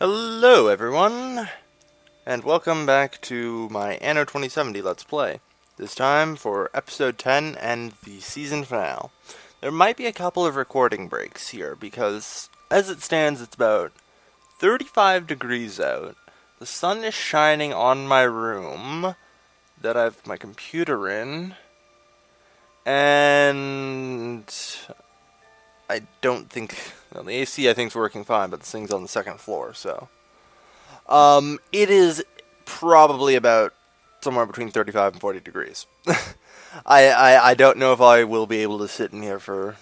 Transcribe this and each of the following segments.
Hello everyone, and welcome back to my Anno 2070 Let's Play. This time for episode 10 and the season finale. There might be a couple of recording breaks here, because as it stands it's about 35 degrees out. The sun is shining on my room that I have my computer in, and I don't think... Well, the AC I think is working fine, but this thing's on the second floor, so... it is probably about somewhere between 35 and 40 degrees. I don't know if I will be able to sit in here for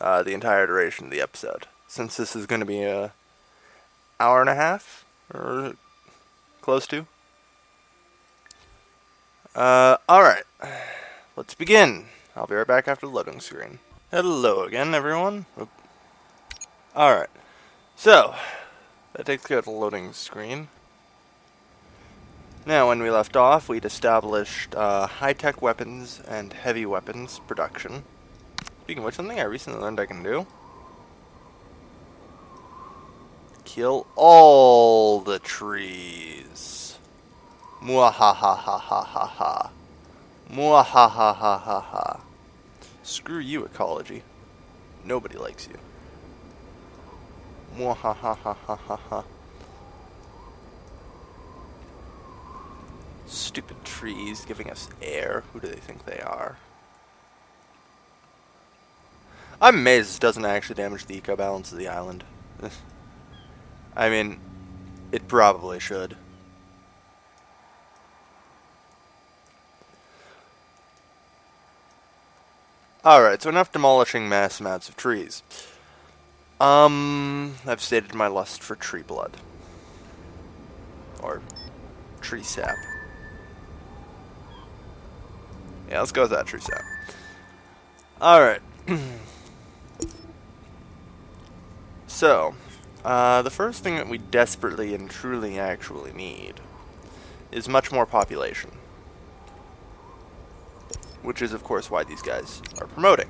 the entire duration of the episode, since this is going to be a hour and a half, or close to. Alright, let's begin. I'll be right back after the loading screen. Hello again, everyone. Alright, so, that takes care of the loading screen. Now, when we left off, we'd established high-tech weapons and heavy weapons production. Speaking of which, something I recently learned I can do. Kill all the trees. Mwahahahahaha. Mwahahahahaha. Screw you, ecology. Nobody likes you. Mwahahahahaha. Stupid trees giving us air. Who do they think they are? I'm amazed this doesn't actually damage the eco balance of the island. I mean, it probably should. Alright, so enough demolishing mass amounts of trees. I've stated my lust for tree blood. Or tree sap. Yeah, let's go with that, tree sap. Alright. So, the first thing that we desperately and truly actually need is much more population. Which is, of course, why these guys are promoting.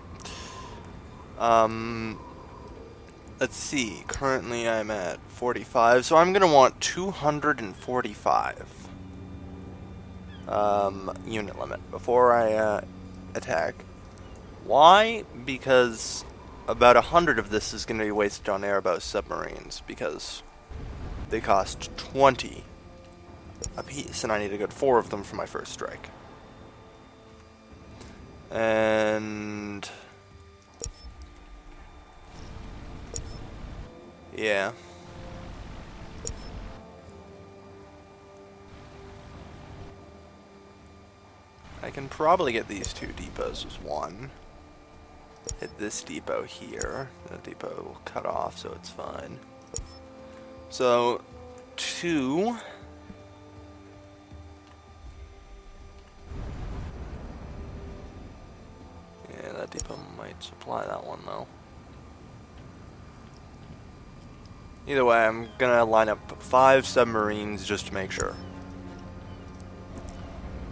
Let's see, currently I'm at 45, so I'm going to want 245 unit limit before I attack. Why? Because about 100 of this is going to be wasted on airboat submarines, because they cost 20 apiece, and I need to get 4 of them for my first strike. And... yeah. I can probably get these 2 depots as one. Hit this depot here. The depot will cut off, so it's fine. So, 2. Yeah, that depot might supply that one, though. Either way, I'm gonna line up 5 submarines just to make sure.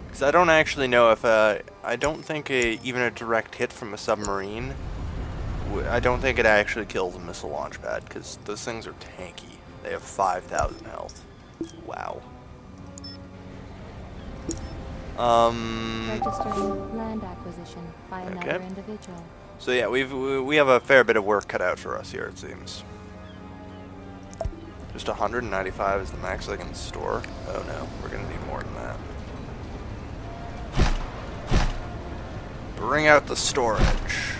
Because I don't actually know if I don't think even a direct hit from a submarine, I don't think it actually kills a missile launch pad, because those things are tanky. They have 5,000 health. Wow. Registering land acquisition by another individual. So yeah, we have a fair bit of work cut out for us here, it seems. Just 195 is the max I can store. Oh no, we're gonna need more than that. Bring out the storage.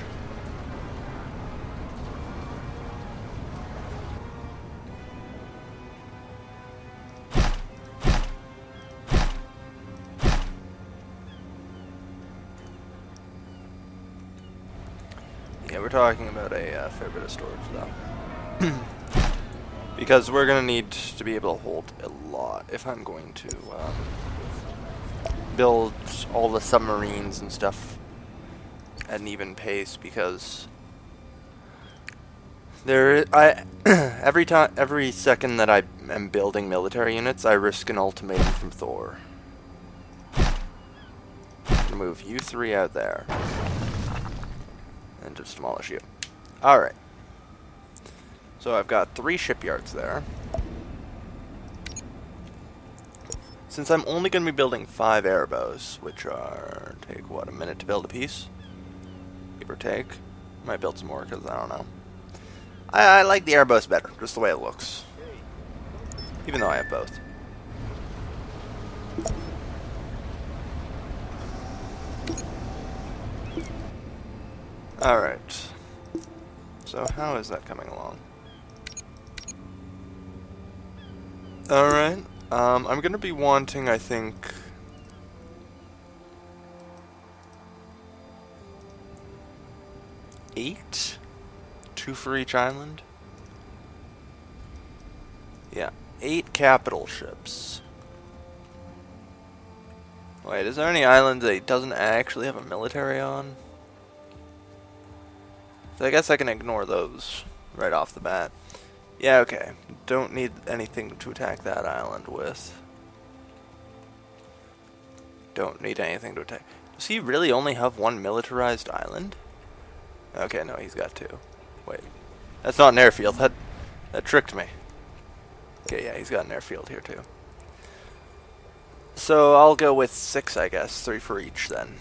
Yeah, we're talking about a fair bit of storage though. Because we're going to need to be able to hold a lot if I'm going to build all the submarines and stuff at an even pace, because every second that I am building military units, I risk an ultimatum from Thor. Move you 3 out there. And just demolish you. Alright. So I've got 3 shipyards there. since I'm only going to be building 5 airbows, which are, take what, a minute to build a piece? Give or take. Might build some more because I don't know. I like the airbows better, just the way it looks. Even though I have both. Alright. So how is that coming along? Alright. I'm going to be wanting, I think... 8? 2 for each island? Yeah, 8 capital ships. Wait, is there any island that it doesn't actually have a military on? So I guess I can ignore those right off the bat. Yeah, okay. Don't need anything to attack that island with. Don't need anything to attack. Does he really only have 1 militarized island? Okay, no, he's got 2. Wait. That's not an airfield. That tricked me. Okay, yeah, he's got an airfield here too. So I'll go with 6, I guess. 3 for each then.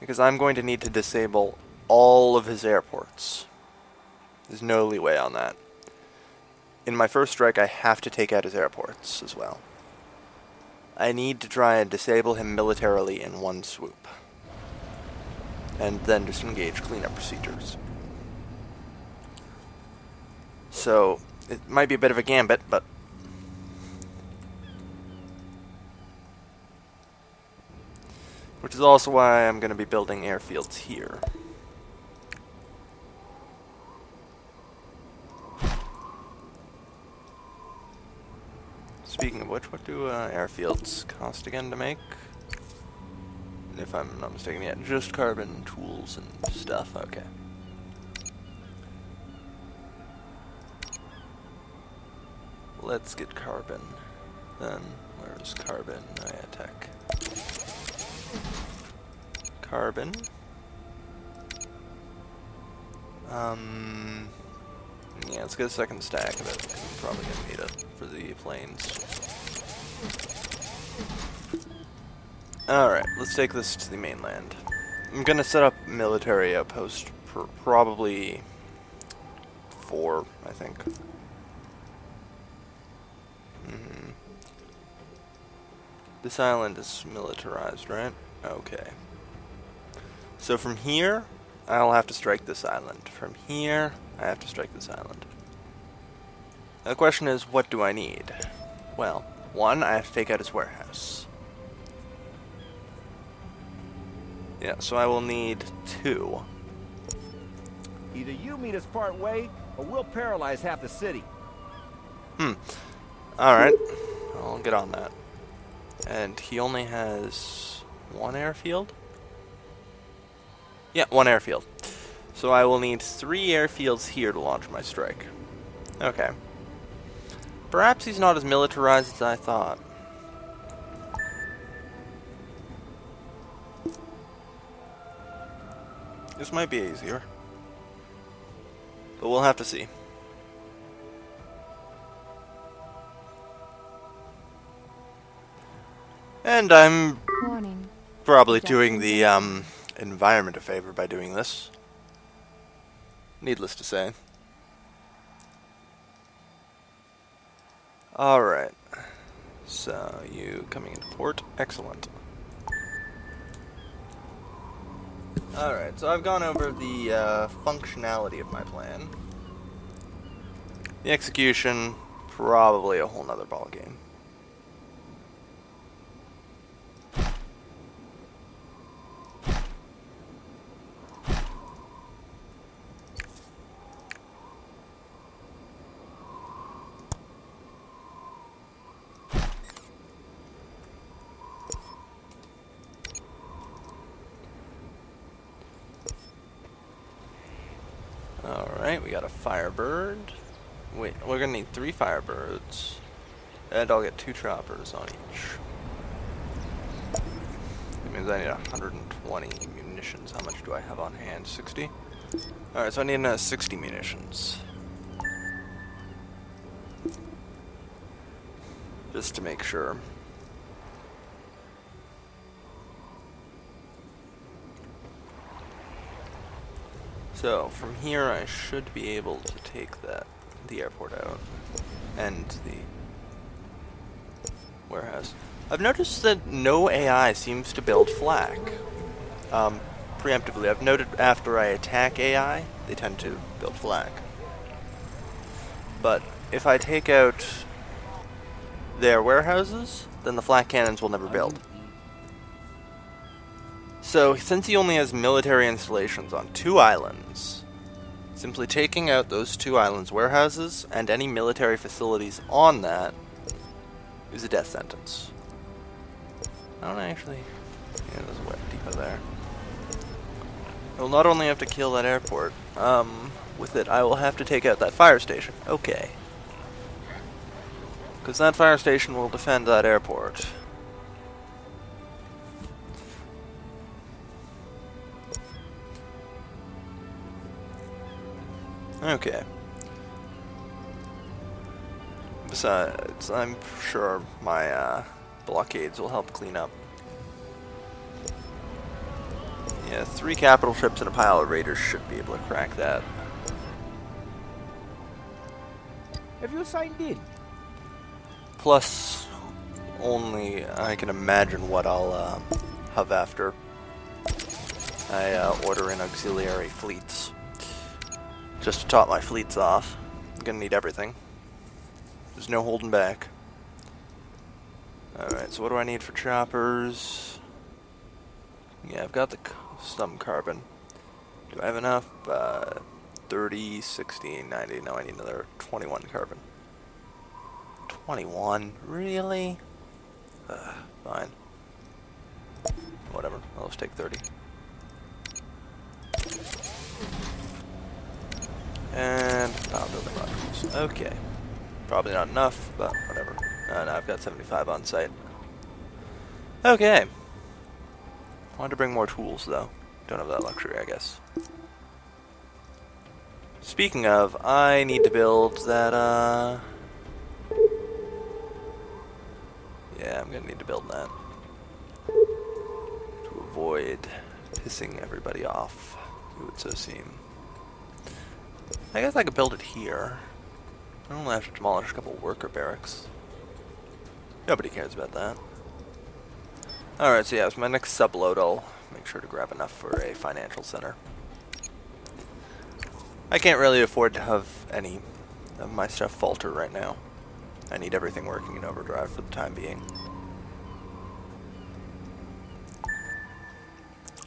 Because I'm going to need to disable all of his airports. There's no leeway on that. In my first strike, I have to take out his airports as well. I need to try and disable him militarily in one swoop. And then disengage cleanup procedures. So, it might be a bit of a gambit, but... which is also why I'm going to be building airfields here. Speaking of which, what do airfields cost again to make? If I'm not mistaken, yeah, just carbon, tools, and stuff. Okay. Let's get carbon. Then, where's carbon? Oh yeah, tech. Carbon. Yeah, let's get a second stack of it. I'm probably gonna need it for the planes. Alright, let's take this to the mainland. I'm gonna set up military outpost for probably 4, I think. This island is militarized, right? Okay. So from here, I'll have to strike this island. From here, I have to strike this island. Now the question is, what do I need? Well, 1, I have to take out his warehouse. Yeah, so I will need 2. Either you meet us part way, or we'll paralyze half the city. Alright, I'll get on that. And he only has 1 airfield? Yeah, 1 airfield. So I will need 3 airfields here to launch my strike. Okay. Perhaps he's not as militarized as I thought. This might be easier. But we'll have to see. And I'm Warning. probably doing the environment a favor by doing this. Needless to say. Alright. So, you coming into port. Excellent. Alright, so I've gone over the functionality of my plan. The execution, probably a whole nother ballgame. Alright, we got a Firebird. Wait, we're gonna need 3 Firebirds. And I'll get 2 choppers on each. That means I need 120 munitions. How much do I have on hand? 60? Alright, so I need 60 munitions. just to make sure. So from here I should be able to take the airport out and the warehouse. I've noticed that no AI seems to build flak. Preemptively, I've noted after I attack AI, they tend to build flak. But if I take out their warehouses, then the flak cannons will never build. So, since he only has military installations on 2 islands, simply taking out those 2 islands' warehouses and any military facilities on that is a death sentence. I don't actually... Yeah, there's a web depot there. I will not only have to kill that airport, with it I will have to take out that fire station. Okay. Because that fire station will defend that airport. Okay. Besides, I'm sure my blockades will help clean up. Yeah, 3 capital ships and a pile of raiders should be able to crack that. Have you signed in? Plus, only I can imagine what I'll have after I order in auxiliary fleets. Just to top my fleets off. I'm gonna need everything. There's no holding back. Alright, so what do I need for choppers? Yeah, I've got some carbon. Do I have enough? 30, 16, 90. No, I need another 21 carbon. 21? Really? Fine. Whatever. I'll just take 30. And power building modules. Okay. Probably not enough, but whatever. No, I've got 75 on site. Okay. Wanted to bring more tools, though. Don't have that luxury, I guess. Speaking of, I need to build that, yeah, I'm gonna need to build that. To avoid pissing everybody off, it would so seem. I guess I could build it here. I only have to demolish a couple worker barracks. Nobody cares about that. Alright, so yeah, so my next subload, I'll make sure to grab enough for a financial center. I can't really afford to have any of my stuff falter right now. I need everything working in overdrive for the time being.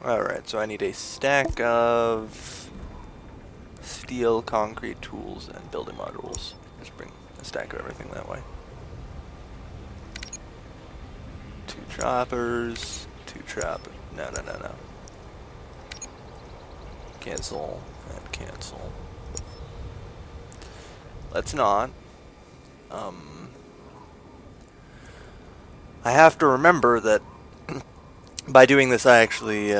Alright, so I need a stack of steel, concrete, tools, and building modules. Just bring a stack of everything that way. 2 choppers, 2 choppers. No. Cancel, and cancel. Let's not. I have to remember that by doing this I actually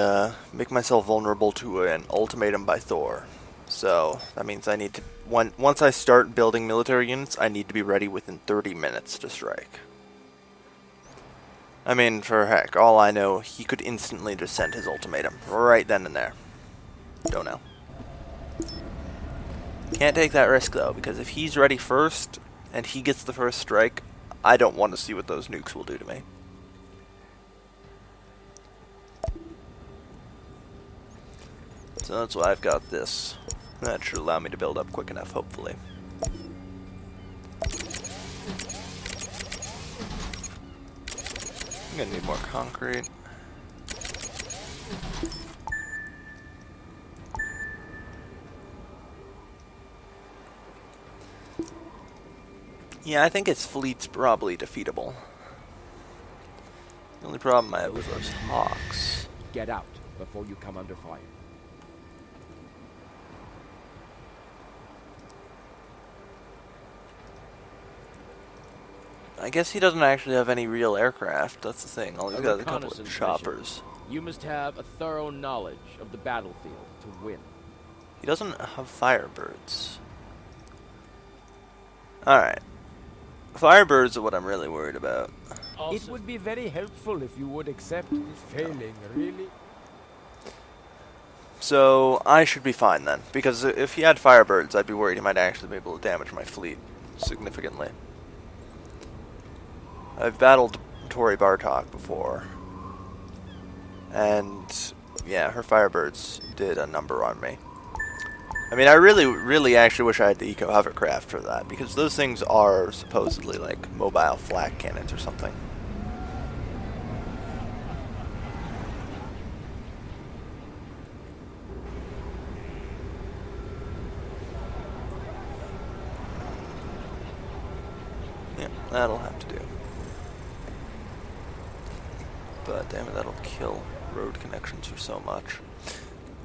make myself vulnerable to an ultimatum by Thor. So that means I need to, once I start building military units, I need to be ready within 30 minutes to strike. I mean, for heck, all I know, he could instantly just send his ultimatum right then and there. Don't know. Can't take that risk though, because if he's ready first and he gets the first strike, I don't want to see what those nukes will do to me. So that's why I've got this. That should allow me to build up quick enough, hopefully. I'm gonna need more concrete. Yeah, I think its fleet's probably defeatable. The only problem I have is those hawks. Get out before you come under fire. I guess he doesn't actually have any real aircraft. That's the thing. All he's got is a couple of choppers. You must have a thorough knowledge of the battlefield to win. He doesn't have firebirds. Alright. Firebirds are what I'm really worried about. It would be very helpful if you would accept this failing, really. So I should be fine then, because if he had Firebirds, I'd be worried he might actually be able to damage my fleet significantly. I've battled Tori Bartok before, and yeah, her Firebirds did a number on me. I mean, I really actually wish I had the Eco Hovercraft for that, because those things are supposedly like mobile flak cannons or something. Yeah, that'll have to do. But damn it, that'll kill road connections for so much.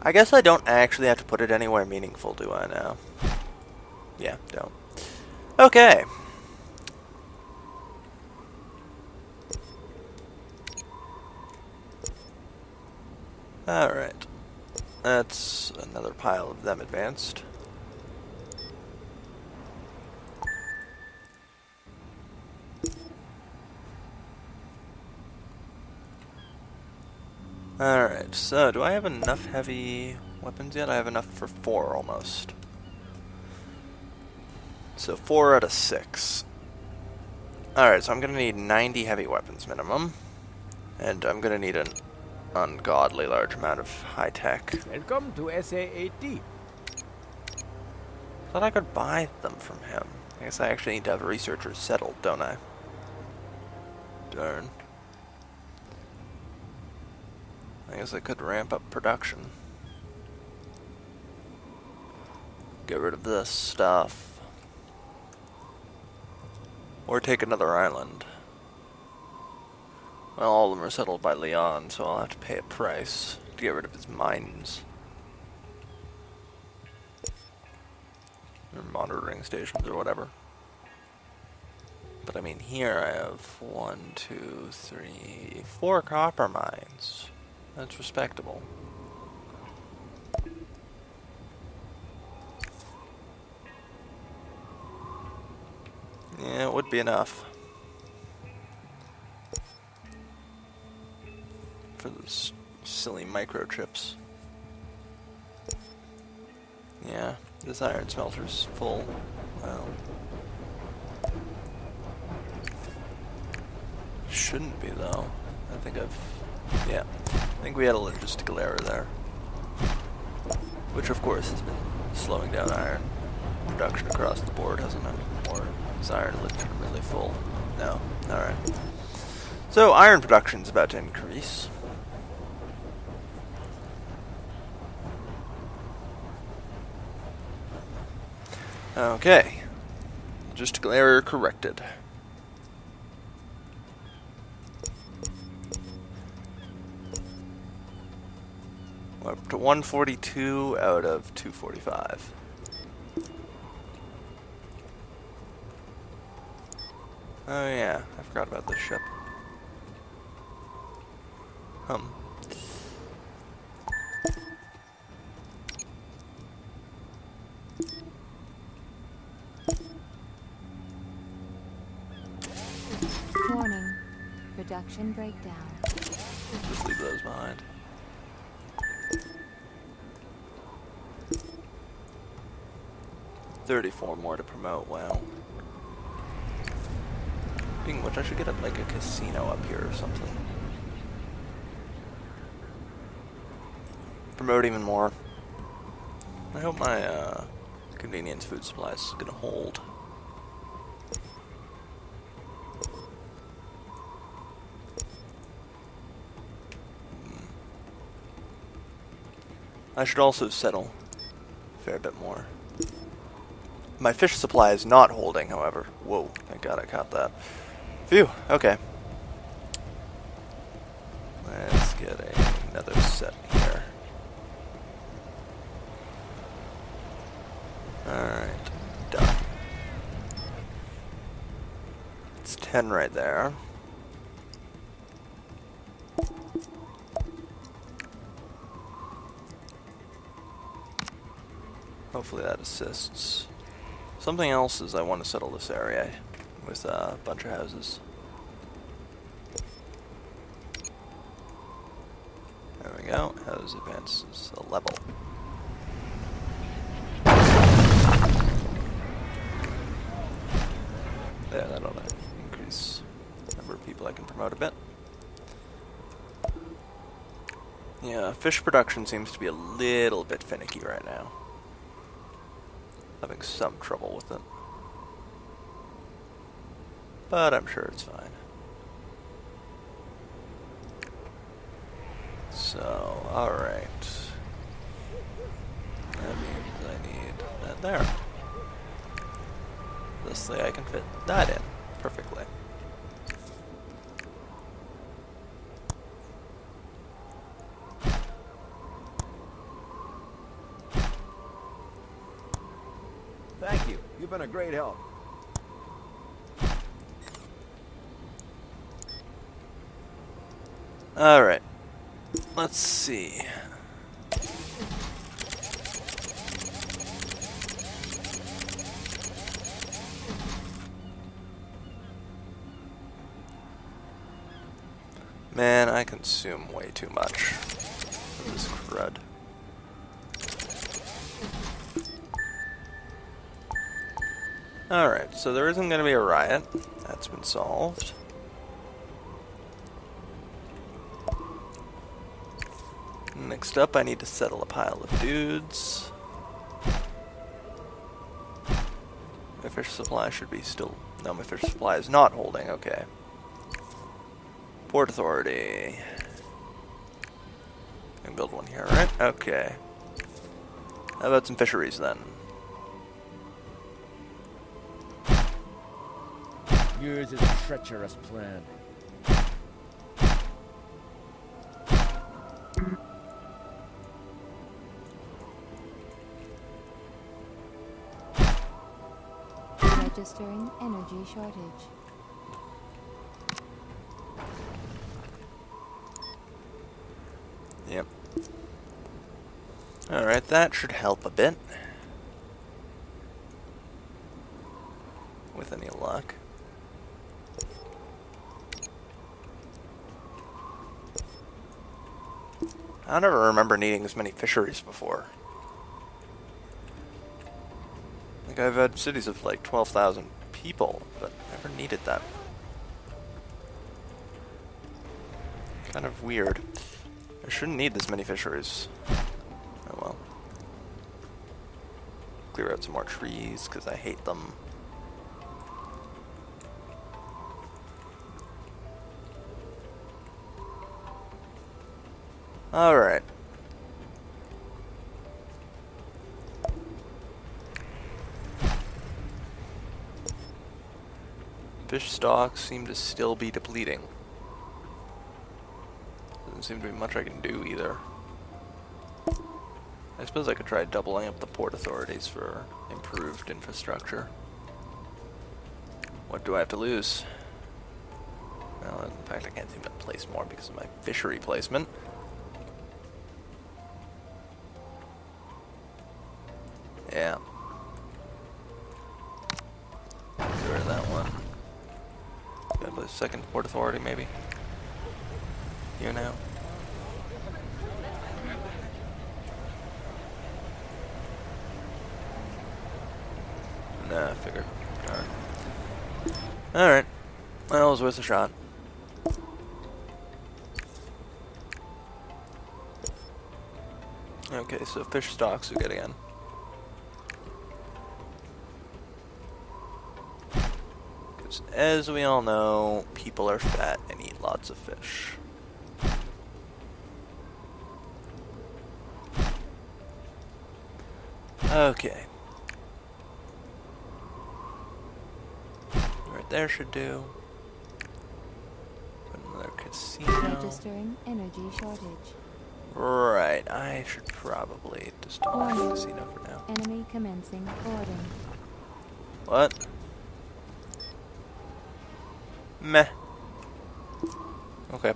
I guess I don't actually have to put it anywhere meaningful, do I now? Yeah, don't. Okay. Alright. That's another pile of them advanced. Alright, so do I have enough heavy weapons yet? I have enough for 4 almost. So 4 out of 6. Alright, so I'm going to need 90 heavy weapons minimum. And I'm going to need an ungodly large amount of high tech. Welcome to SA-80. Thought I could buy them from him. I guess I actually need to have researchers settled, don't I? Darn. I guess I could ramp up production. Get rid of this stuff. Or take another island. Well, all of them are settled by Leon, so I'll have to pay a price to get rid of his mines. Or monitoring stations or whatever. But I mean, here I have 1, 2, 3, 4 copper mines. That's respectable. Yeah, it would be enough. For those silly microchips. Yeah, this iron smelter's full. Well, shouldn't be though. I think I think we had a logistical error there. Which of course has been slowing down iron production across the board, hasn't it? Or is iron legitimately full? No. Alright. So iron production's about to increase. Okay. Logistical error corrected. We're up to 142 out of 245. Oh yeah, I forgot about this ship. Warning. Production breakdown. Just leave those behind. $34 more to promote, wow. Speaking of which, I should get like a casino up here or something. Promote even more. I hope my convenience food supplies is gonna hold. I should also settle a fair bit more. My fish supply is not holding, however. Whoa, thank God I caught that. Phew, okay. Let's get another set here. Alright, done. It's 10 right there. Hopefully that assists. Something else is I want to settle this area with a bunch of houses. There we go. House advances a level. There, that'll increase the number of people I can promote a bit. Yeah, fish production seems to be a little bit finicky right now. Having some trouble with it. But I'm sure it's fine. So, alright. That means I need that there. This way I can fit that in perfectly. Thank you. You've been a great help. Alright. Let's see. Man, I consume way too much of this crud. Alright, so there isn't going to be a riot. That's been solved. Next up, I need to settle a pile of dudes. My fish supply should be still... No, my fish supply is not holding, okay. Port Authority. I can build one here, right? Okay. How about some fisheries then? Yours is a treacherous plan. Registering energy shortage. Yep. Alright, that should help a bit. With any luck. I never remember needing as many fisheries before. Like, I've had cities of like 12,000 people, but never needed that. Kind of weird. I shouldn't need this many fisheries. Oh well. Clear out some more trees, because I hate them. Alright. Fish stocks seem to still be depleting. Doesn't seem to be much I can do either. I suppose I could try doubling up the port authorities for improved infrastructure. What do I have to lose? Well, in fact, I can't seem to place more because of my fishery placement. Yeah. Get rid of that one. Gotta put a second port authority, maybe. Here now. Nah, I figured. Alright. Alright. Well, it was worth a shot. Okay, so fish stocks are good again. Because as we all know, people are fat and eat lots of fish. Okay. Right there should do. Put another casino. Registering energy shortage. Right, I should probably just don't have a casino for now. Enemy commencing boarding. What? Meh. Okay.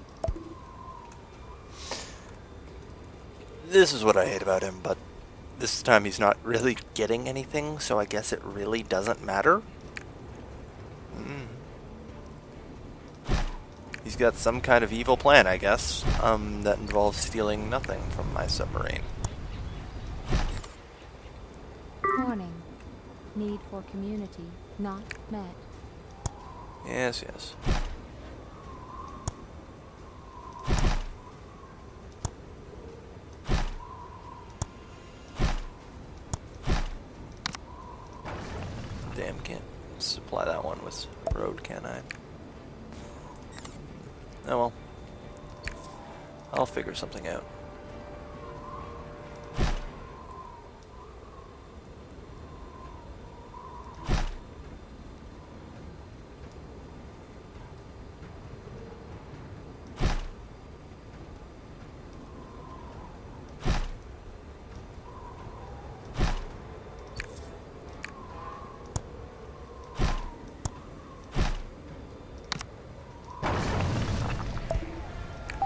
This is what I hate about him, but this time he's not really getting anything, so I guess it really doesn't matter. He's got some kind of evil plan, I guess, that involves stealing nothing from my submarine. Warning. Need for community not met. Yes, yes. Damn, can't supply that one with road, can I? Oh well. I'll figure something out.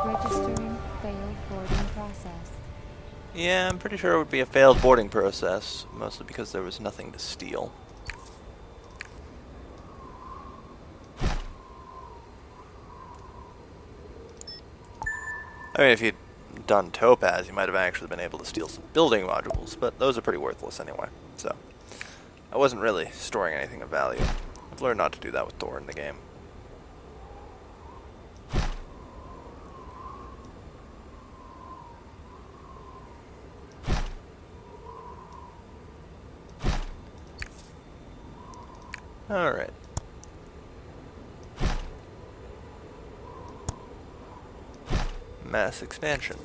Registering failed boarding process. Yeah, I'm pretty sure it would be a failed boarding process, mostly because there was nothing to steal. I mean, if you'd done Topaz, you might have actually been able to steal some building modules, but those are pretty worthless anyway, so I wasn't really storing anything of value. I've learned not to do that with Thor in the game. Alright. Mass expansion.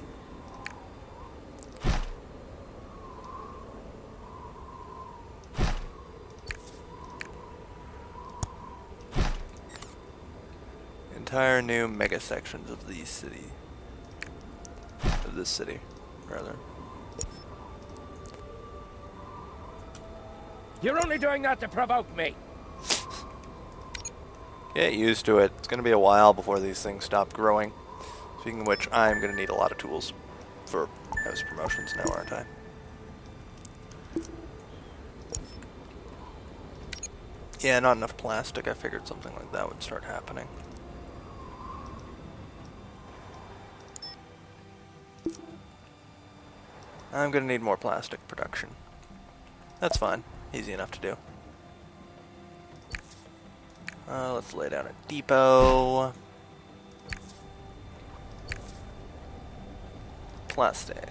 Entire new mega sections of the city. Of this city, rather. You're only doing that to provoke me. Get used to it. It's going to be a while before these things stop growing. Speaking of which, I'm going to need a lot of tools for house promotions now, aren't I? Yeah, not enough plastic. I figured something like that would start happening. I'm going to need more plastic production. That's fine. Easy enough to do. Let's lay down a depot. Plastic.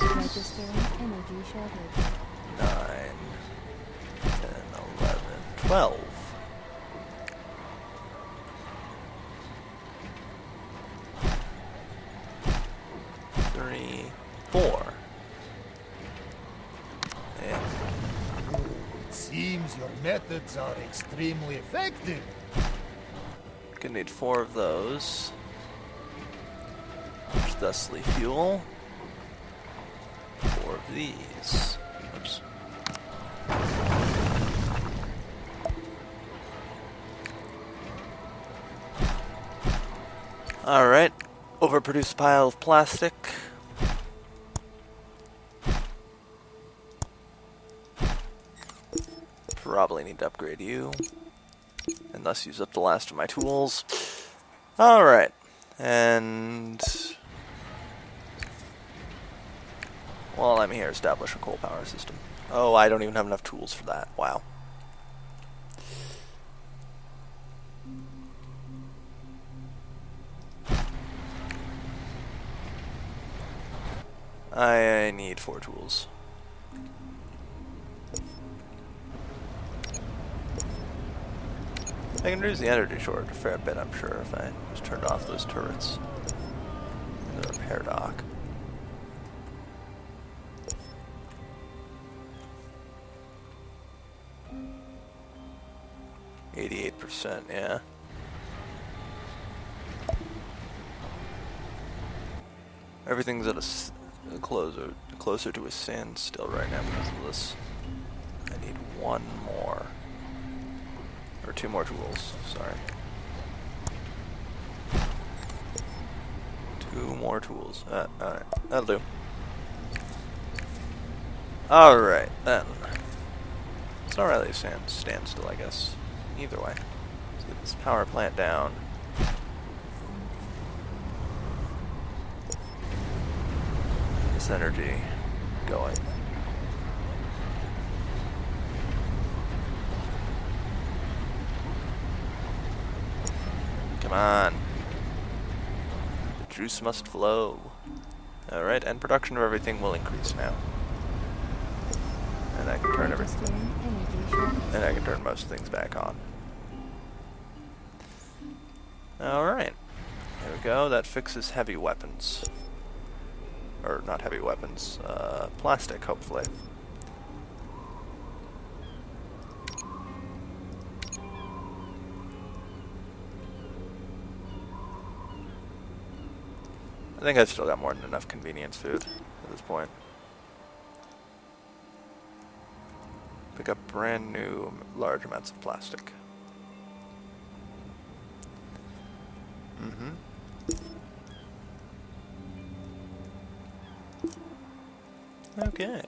Registering energy shortage. 9, 10, 11, 12. Three, 4. Yeah. It seems your methods are extremely effective. Gonna need 4 of those. Which thusly fuel 4 of these. Oops. Alright. Overproduced pile of plastic. Probably need to upgrade you. And thus use up the last of my tools. Alright. And while I'm here, establish a coal power system. Oh, I don't even have enough tools for that. Wow. I need 4 tools. I can reduce the energy shortage a fair bit, I'm sure, if I just turned off those turrets in the repair dock. %, yeah. Everything's at a closer to a standstill right now because of this. I need 1 more. Or 2 more tools, sorry. 2 more tools. Alright, that'll do. Alright, then. It's not really a standstill, I guess. Either way. Let's get this power plant down. This energy going. Come on. The juice must flow. Alright, and production of everything will increase now. And I can turn everything. And I can turn most things back on. Alright. There we go. That fixes heavy weapons. Or not heavy weapons. Plastic, hopefully. I think I've still got more than enough convenience food at this point. Pick up brand new large amounts of plastic. Okay.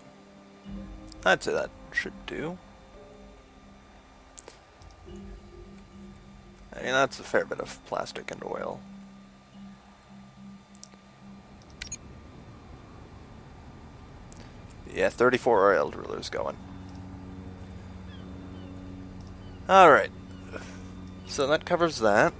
I'd say that should do. I mean, that's a fair bit of plastic and oil. Yeah, 34 oil drillers going. Alright. So that covers that.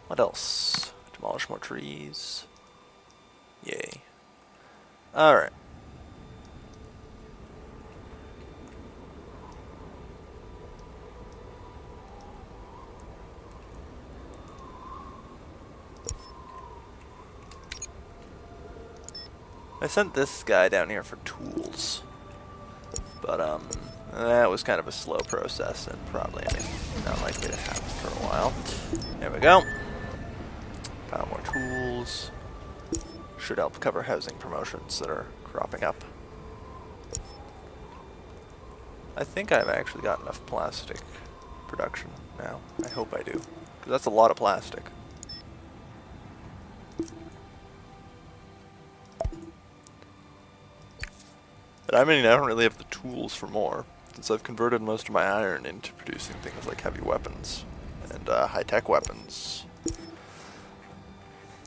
What else? Demolish more trees. Yay. Alright. I sent this guy down here for tools, but that was kind of a slow process and probably not likely to happen for a while. There we go. Found more tools. Should help cover housing promotions that are cropping up. I think I've actually got enough plastic production now. I hope I do, because that's a lot of plastic. But I mean, I don't really have the tools for more, since I've converted most of my iron into producing things like heavy weapons and high-tech weapons.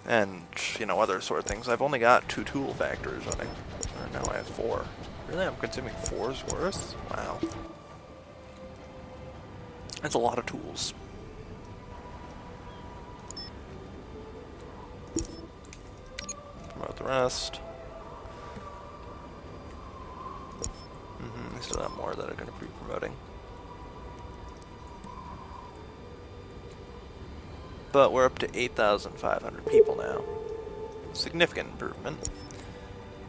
And, you know, other sort of things. I've only got 2 tool factories running. Or now I have 4. Really? I'm consuming 4's worth? Wow. That's a lot of tools. Promote the rest. I still have more that are going to be promoting. But we're up to 8,500 people now. Significant improvement.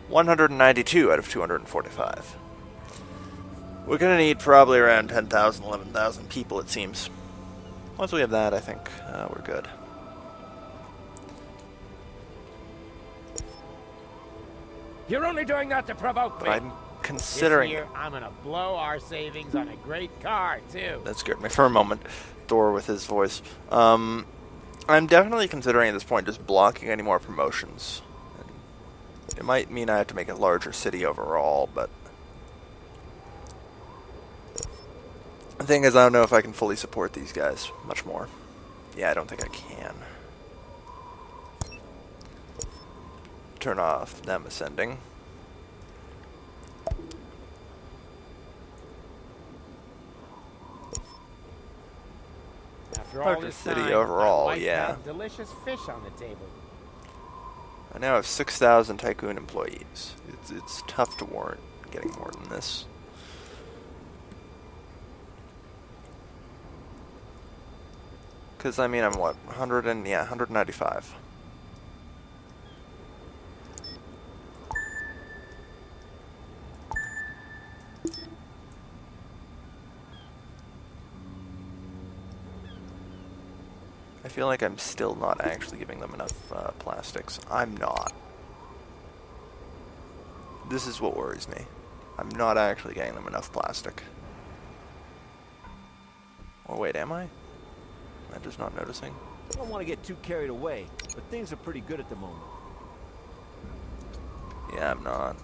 192 out of 245. We're going to need probably around 10,000, 11,000 people, it seems. Once we have that, I think we're good. You're only doing that to provoke me. I'm considering... This year, I'm gonna blow our savings on a great car, too. That scared me for a moment. Thor with his voice. I'm definitely considering at this point just blocking any more promotions. It might mean I have to make a larger city overall, but... The thing is, I don't know if I can fully support these guys much more. Yeah, I don't think I can. Turn off them ascending. After all Larger this city time, overall, my wife yeah. had delicious fish on the table. I now have 6,000 Tycoon employees. It's tough to warrant getting more than this. Because, I mean, I'm what? 195. I feel like I'm still not actually giving them enough plastics. I'm not. This is what worries me. I'm not actually getting them enough plastic. Or wait, am I? Am I just not noticing? Don't want to get too carried away, but things are pretty good at the moment. Yeah, I'm not.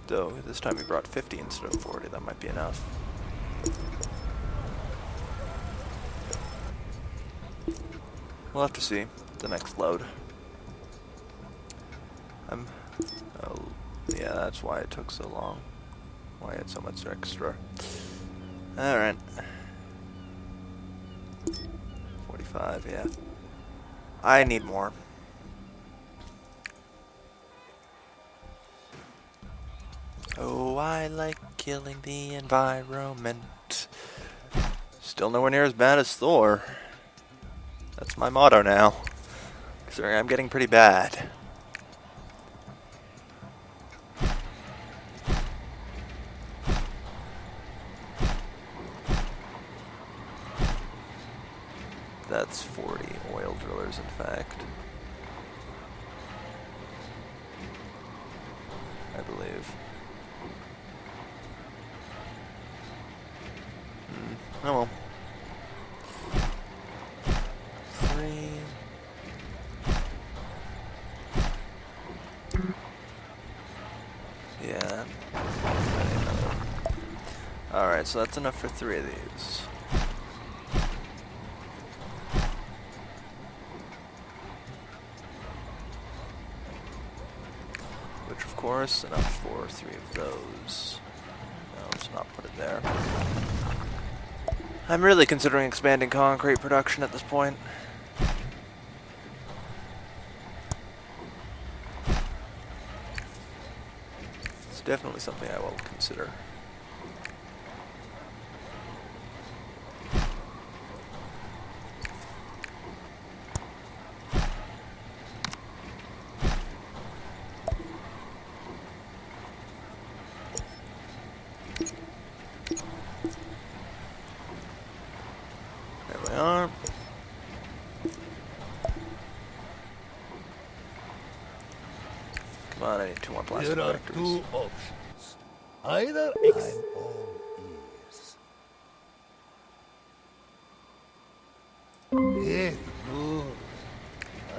Though, this time we brought 50 instead of 40. That might be enough. We'll have to see the next load. Oh, yeah, that's why it took so long. Why I had so much extra. Alright. 45, yeah. I need more. Oh, I like killing the environment. Still nowhere near as bad as Thor. That's my motto now. Considering I'm getting pretty bad. That's 40 oil drillers, in fact. I believe. Oh well. 3. Yeah. Alright, so that's enough for 3 of these. Which, of course, enough for 3 of those. No, let's not put it there. I'm really considering expanding concrete production at this point. It's definitely something I will consider. There we are. Come on, I need 2 more plastic There are factories. 2 options. Either I'm all ears. Very good.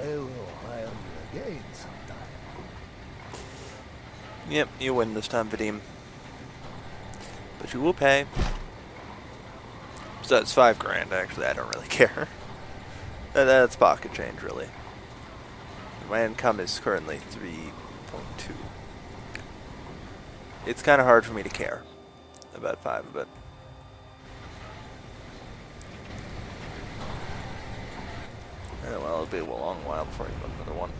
I will hire you again sometime. Yep, you win this time, Vadim. But you will pay. So that's 5 grand, actually. I don't really care. That's pocket change, really. My income is currently 3.2. It's kind of hard for me to care about 5, but... yeah, well, it'll be a long while before I get another one.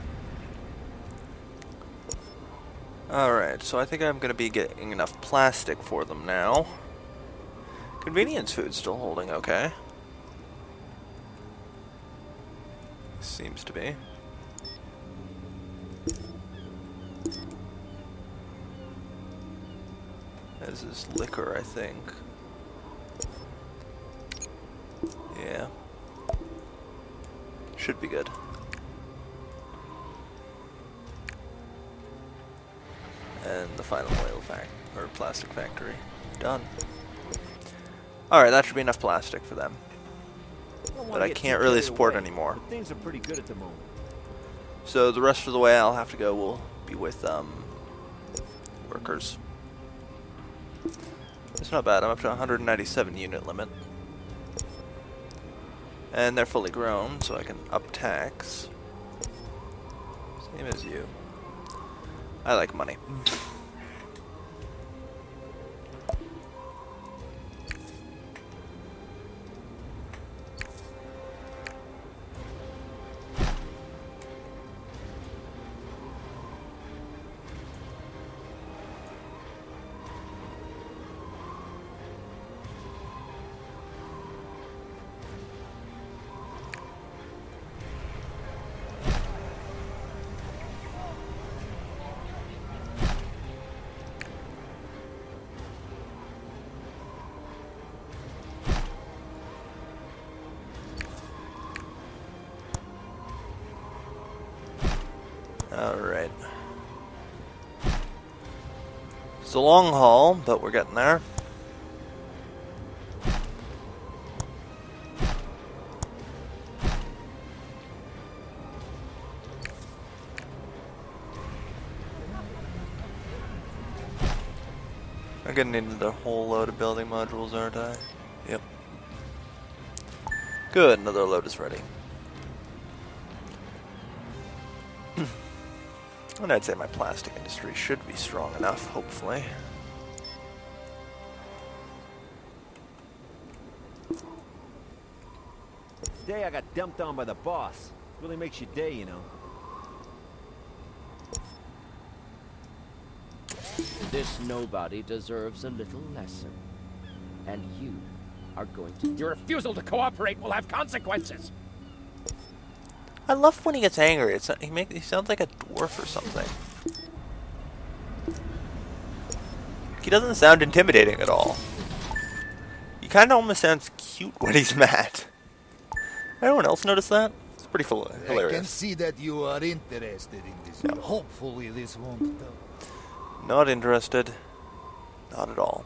Alright, so I think I'm going to be getting enough plastic for them now. Convenience food's still holding okay. Seems to be. This is liquor, I think. Yeah. Should be good. And the final oil or plastic factory. Done. Alright, that should be enough plastic for them. But I can't really support anymore. Things are pretty good at the moment. So the rest of the way I'll have to go will be with workers. It's not bad. I'm up to 197 unit limit. And they're fully grown, so I can up tax. Same as you. I like money. It's a long haul, but we're getting there. I'm gonna need another whole load of building modules, aren't I? Yep. Good, another load is ready. And I'd say my plastic industry should be strong enough, hopefully. Today I got dumped on by the boss. Really makes your day, you know. This nobody deserves a little lesson. And you are going to... Your refusal to cooperate will have consequences. I love when he gets angry. He sounds like a dwarf or something. He doesn't sound intimidating at all. He kind of almost sounds cute when he's mad. Anyone else notice that? It's pretty hilarious. I can see that you are interested in this. Yeah. Hopefully this won't... Not interested. Not at all.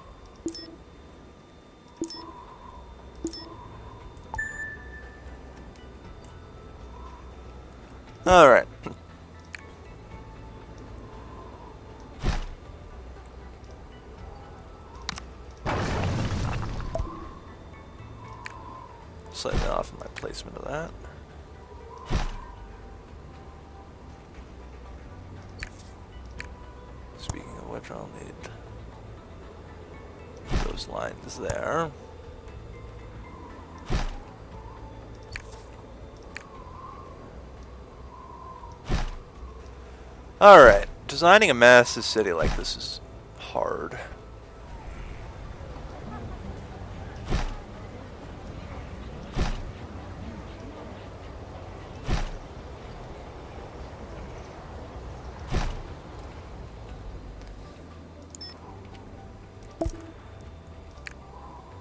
Alright. Slightly off in my placement of that. Speaking of which, I'll need those lines there. Alright, designing a massive city like this is hard.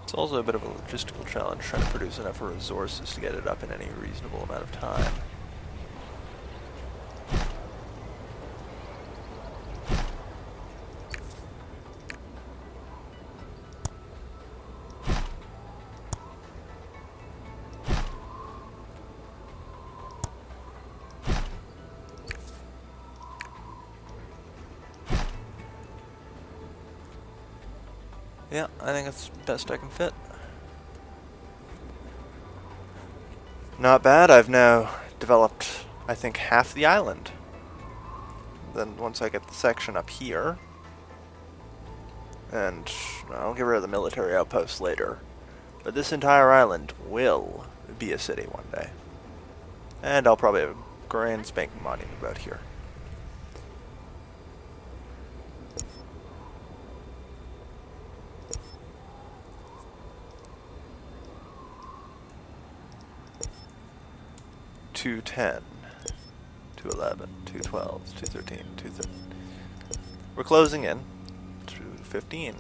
It's also a bit of a logistical challenge trying to produce enough resources to get it up in any reasonable amount of time. Yeah, I think it's best I can fit. Not bad, I've now developed, I think, half the island. Then once I get the section up here, and I'll get rid of the military outpost later, but this entire island will be a city one day. And I'll probably have a grand spanking monument about here. $210, $211, $212, $213, $213. We're closing in. $215.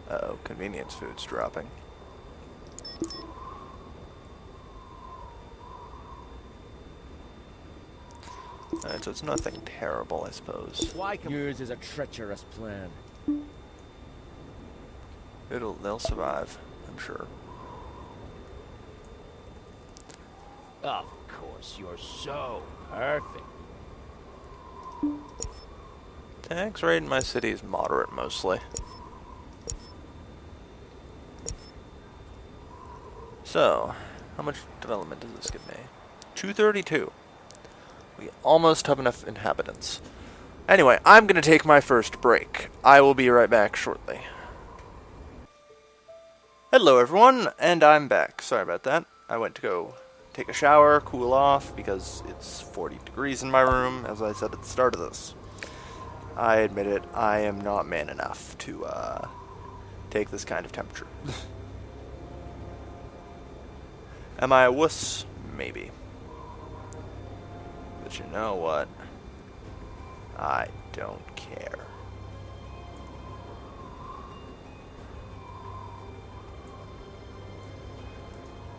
Uh-oh, convenience food's dropping. Alright, so it's nothing terrible, I suppose. Why Yours is a treacherous plan. They'll survive, I'm sure. Of course, you're so perfect. Tax rate in my city is moderate, mostly. So, how much development does this give me? 232. We almost have enough inhabitants. Anyway, I'm going to take my first break. I will be right back shortly. Hello everyone, and I'm back. Sorry about that. I went to go take a shower, cool off, because it's 40 degrees in my room, as I said at the start of this. I admit it, I am not man enough to take this kind of temperature. Am I a wuss? Maybe. But you know what? I don't care.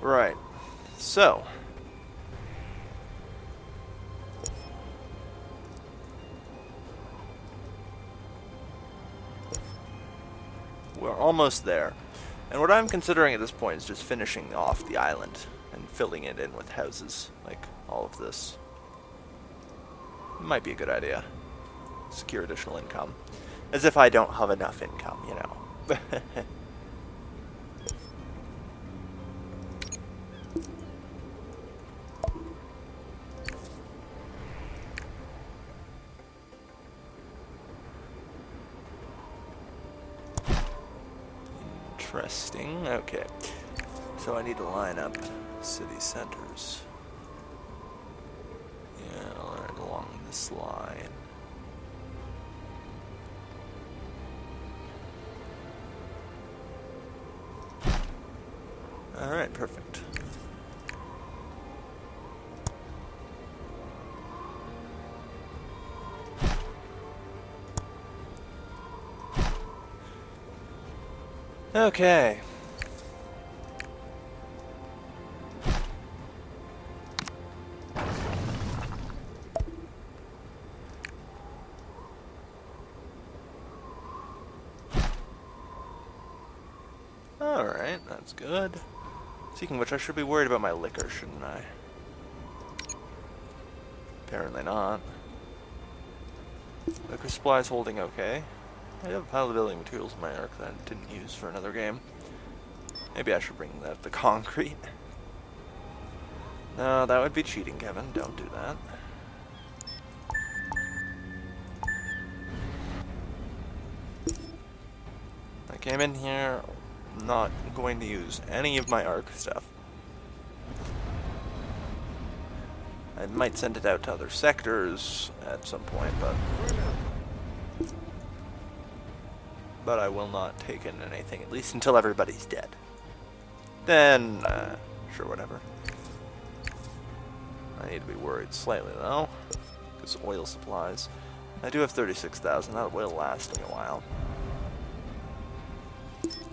Right. So. are almost there. And what I'm considering at this point is just finishing off the island and filling it in with houses, like all of this. Might be a good idea. Secure additional income. As if I don't have enough income, you know. Interesting. Okay. So I need to line up city centers. Yeah, right along this line. Alright, perfect. Okay. Alright, that's good. Speaking of which, I should be worried about my liquor, shouldn't I? Apparently not. Liquor supply's holding okay. I have a pile of building materials in my arc that I didn't use for another game. Maybe I should bring the concrete. No, that would be cheating, Kevin. Don't do that. I came in here not going to use any of my arc stuff. I might send it out to other sectors at some point, but I will not take in anything, at least until everybody's dead. Then, sure, whatever. I need to be worried slightly, though, because oil supplies. I do have 36,000, that will last me a while.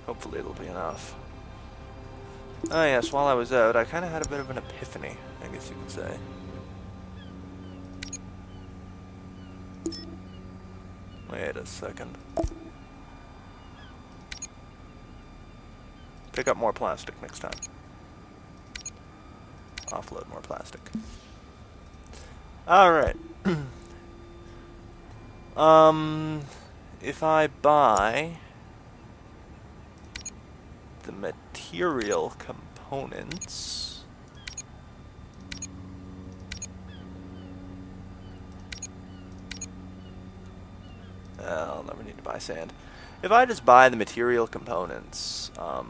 Hopefully it'll be enough. Oh yes, while I was out, I kind of had a bit of an epiphany, I guess you could say. Wait a second. Pick up more plastic next time. Offload more plastic. Alright. If I buy the material components, I'll never need to buy sand. If I just buy the material components of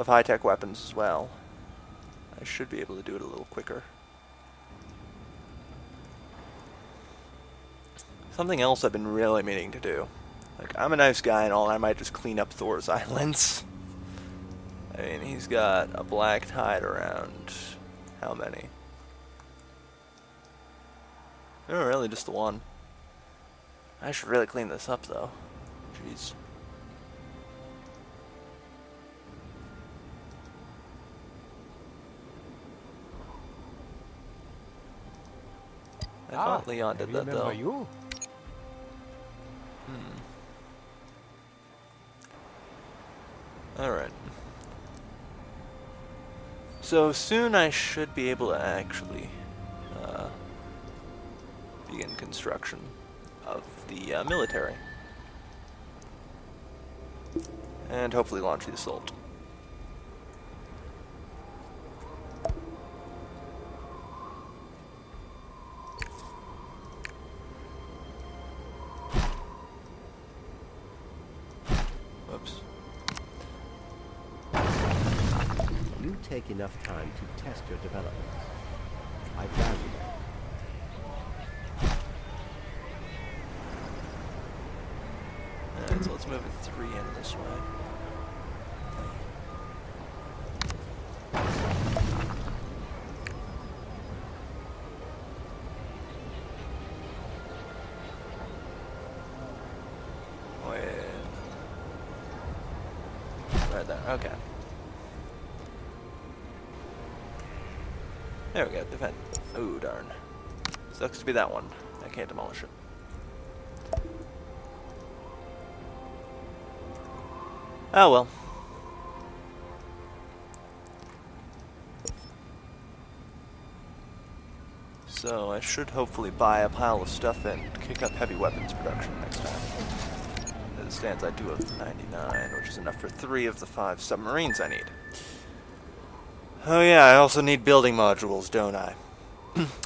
high-tech weapons as well, I should be able to do it a little quicker. Something else I've been really meaning to do. Like, I'm a nice guy and all, I might just clean up Thor's islands. I mean, he's got a black tide around how many? Oh, really, just the one. I should really clean this up, though. Jeez. I thought Leon did that, though. You? Alright. So soon I should be able to actually begin construction of the military. And hopefully launch the assault. Whoops. You take enough time to test your developments. I value that. Alright, so let's move it 3 in this way. Wait. Right there, okay. There we go, defend. Oh, darn. Sucks to be that one. I can't demolish it. Oh well. So I should hopefully buy a pile of stuff and kick up heavy weapons production next time. As it stands, I do have 99, which is enough for 3 of the 5 submarines I need. Oh yeah, I also need building modules, don't I?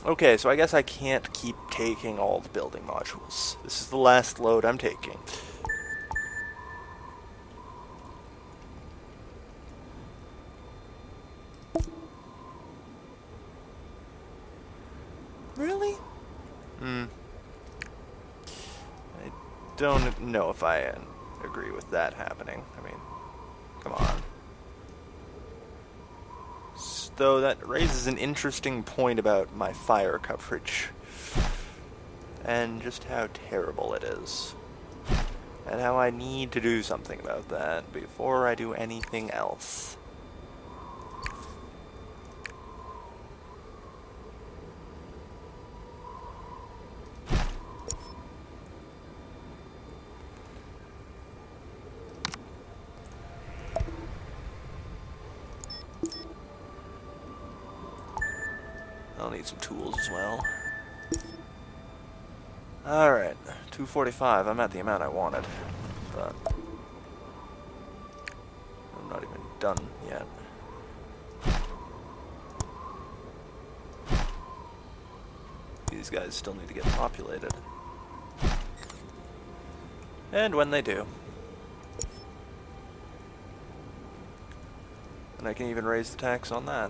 Okay, so I guess I can't keep taking all the building modules. This is the last load I'm taking. Really? I don't know if I agree with that happening. I mean, come on. Though that raises an interesting point about my fire coverage. And just how terrible it is. And how I need to do something about that before I do anything else. I'll need some tools as well. Alright, 245. I'm at the amount I wanted. But I'm not even done yet. These guys still need to get populated. And when they do. And I can even raise the tax on that.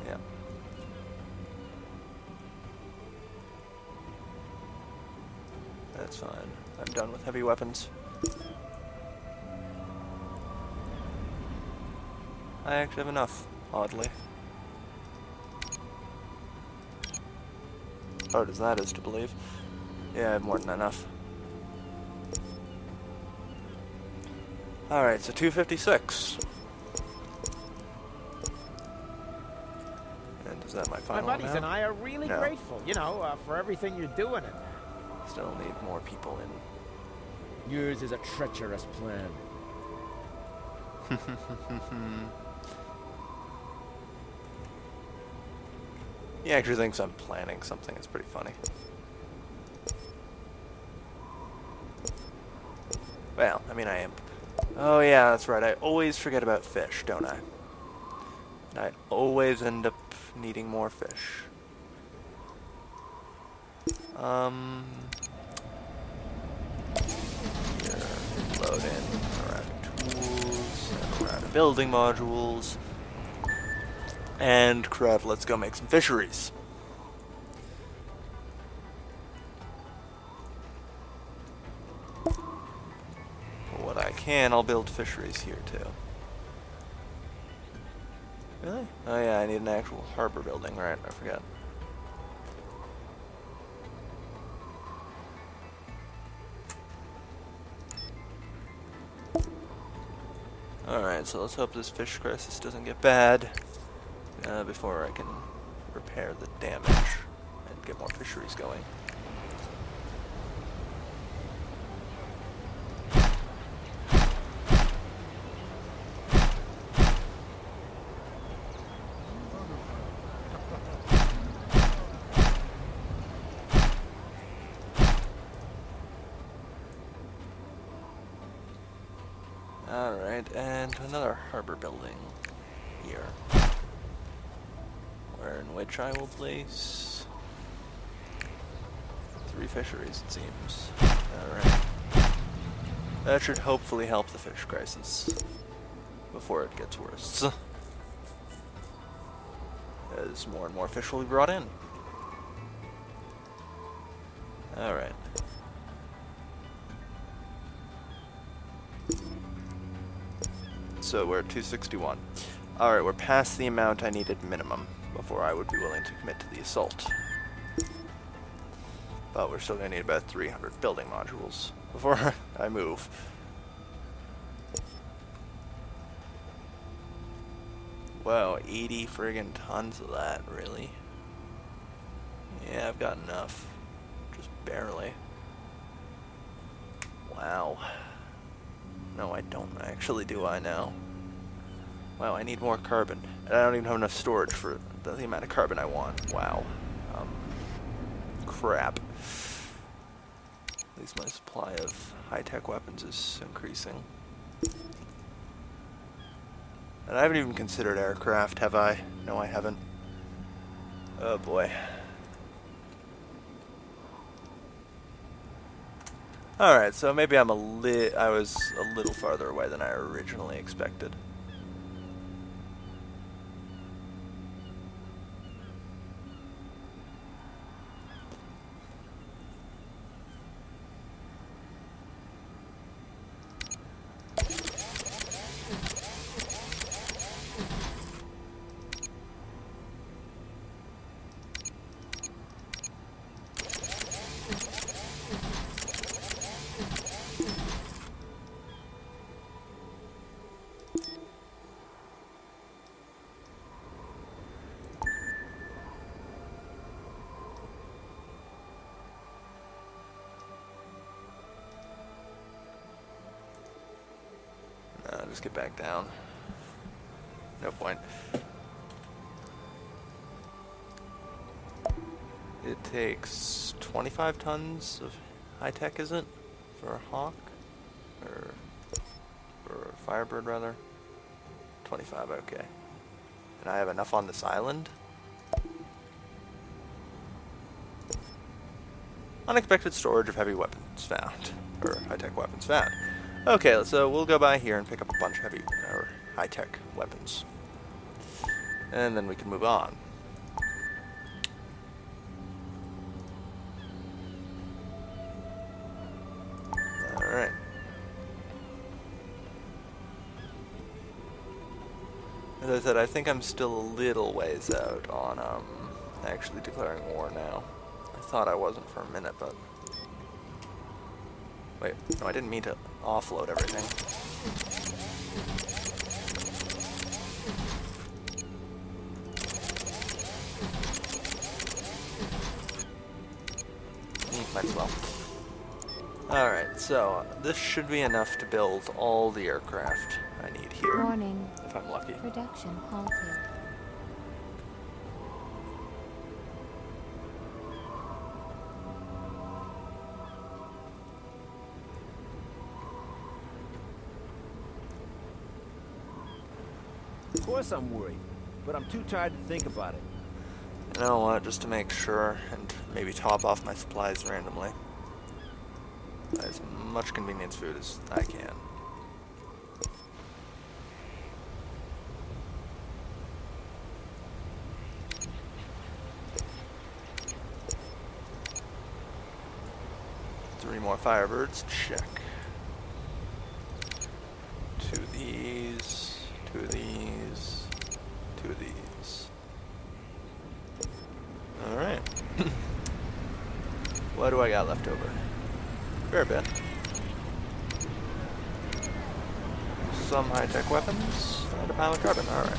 Yeah. That's fine. I'm done with heavy weapons. I actually have enough, oddly. Hard as that is to believe. Yeah, I have more than enough. Alright, so 256. And is that my My final buddies amount? and I are really No. grateful, you know, for everything you're doing. And Still need more people in. yours is a treacherous plan. He actually thinks I'm planning something. It's pretty funny. Well, I mean, I am. Oh yeah, that's right. I always forget about fish, don't I? And I always end up needing more fish. Here, load in a round of tools, and a round of building modules. And crud, let's go make some fisheries. For what I can, I'll build fisheries here too. Really? Oh yeah, I need an actual harbor building, right? I forgot. Alright, so let's hope this fish crisis doesn't get bad. Before I can repair the damage and get more fisheries going. Alright, and another harbor building here. In which I will place 3 fisheries, it seems. Alright. That should hopefully help the fish crisis before it gets worse. As more and more fish will be brought in. Alright. So we're at 261. Alright, we're past the amount I needed minimum before I would be willing to commit to the assault. But we're still going to need about 300 building modules before I move. Whoa, 80 friggin' tons of that, really? Yeah, I've got enough. Just barely. Wow. No, I don't actually, do I now? Wow, I need more carbon. And I don't even have enough storage for the amount of carbon I want. Wow. Crap. At least my supply of high-tech weapons is increasing. And I haven't even considered aircraft, have I? No, I haven't. Oh boy. Alright, so maybe I was a little farther away than I originally expected. Just get back down. No point. It takes 25 tons of high-tech, is it? For a Hawk? Or for a Firebird, rather? 25, okay. And I have enough on this island? Unexpected storage of heavy weapons found. Or high-tech weapons found. Okay, so we'll go by here and pick up a bunch of heavy or high-tech weapons. And then we can move on. Alright. As I said, I think I'm still a little ways out on actually declaring war now. I thought I wasn't for a minute, but... Wait, no, I didn't mean to offload everything. Might as well. Alright, so this should be enough to build all the aircraft I need here. Warning. If I'm lucky. Production halted. Of course I'm worried, but I'm too tired to think about it. You know what, just to make sure, and maybe top off my supplies randomly. As much convenience food as I can. Three more Firebirds, check. Two of these, two of these, two of these. Alright. What do I got left over? Fair bit. Some high-tech weapons, and a pile of carbon, alright.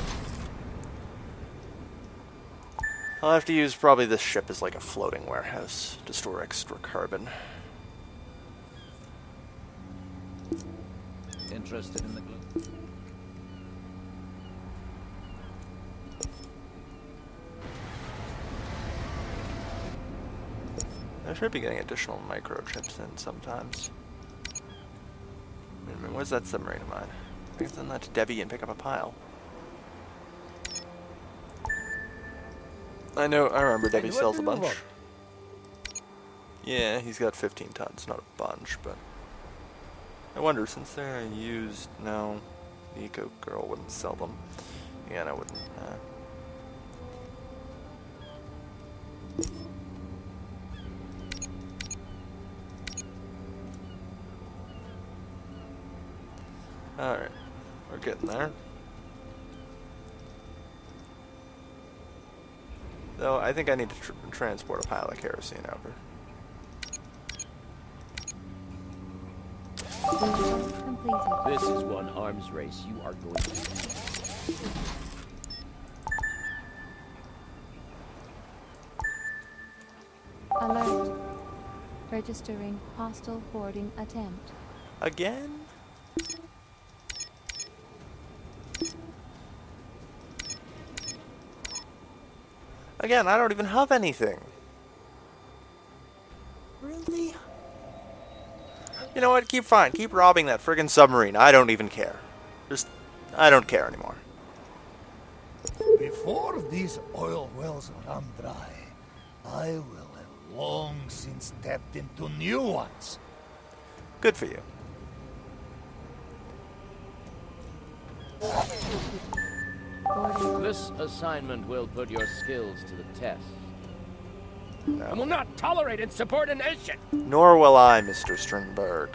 I'll have to use probably this ship as like a floating warehouse to store extra carbon. Interested in the glue? I should be getting additional microchips in sometimes. Wait a minute, where's that submarine of mine? I can send that to Debbie and pick up a pile. I remember Debbie sells a bunch. Yeah, he's got 15 tons, not a bunch, but... I wonder, since they're used... No, the Eco Girl wouldn't sell them. Yeah, I wouldn't. Alright, we're getting there. Though, I think I need to transport a pile of kerosene over. Completed. This is one arms race you are going to lose. Registering hostile boarding attempt. Again? Again, I don't even have anything. Really? You know what? Keep fine. Keep robbing that friggin' submarine. I don't even care. Just, I don't care anymore. Before these oil wells run dry, I will have long since tapped into new ones. Good for you. Boarding. This assignment will put your skills to the test. I will not tolerate insubordination. Nor will I, Mr. Strindberg.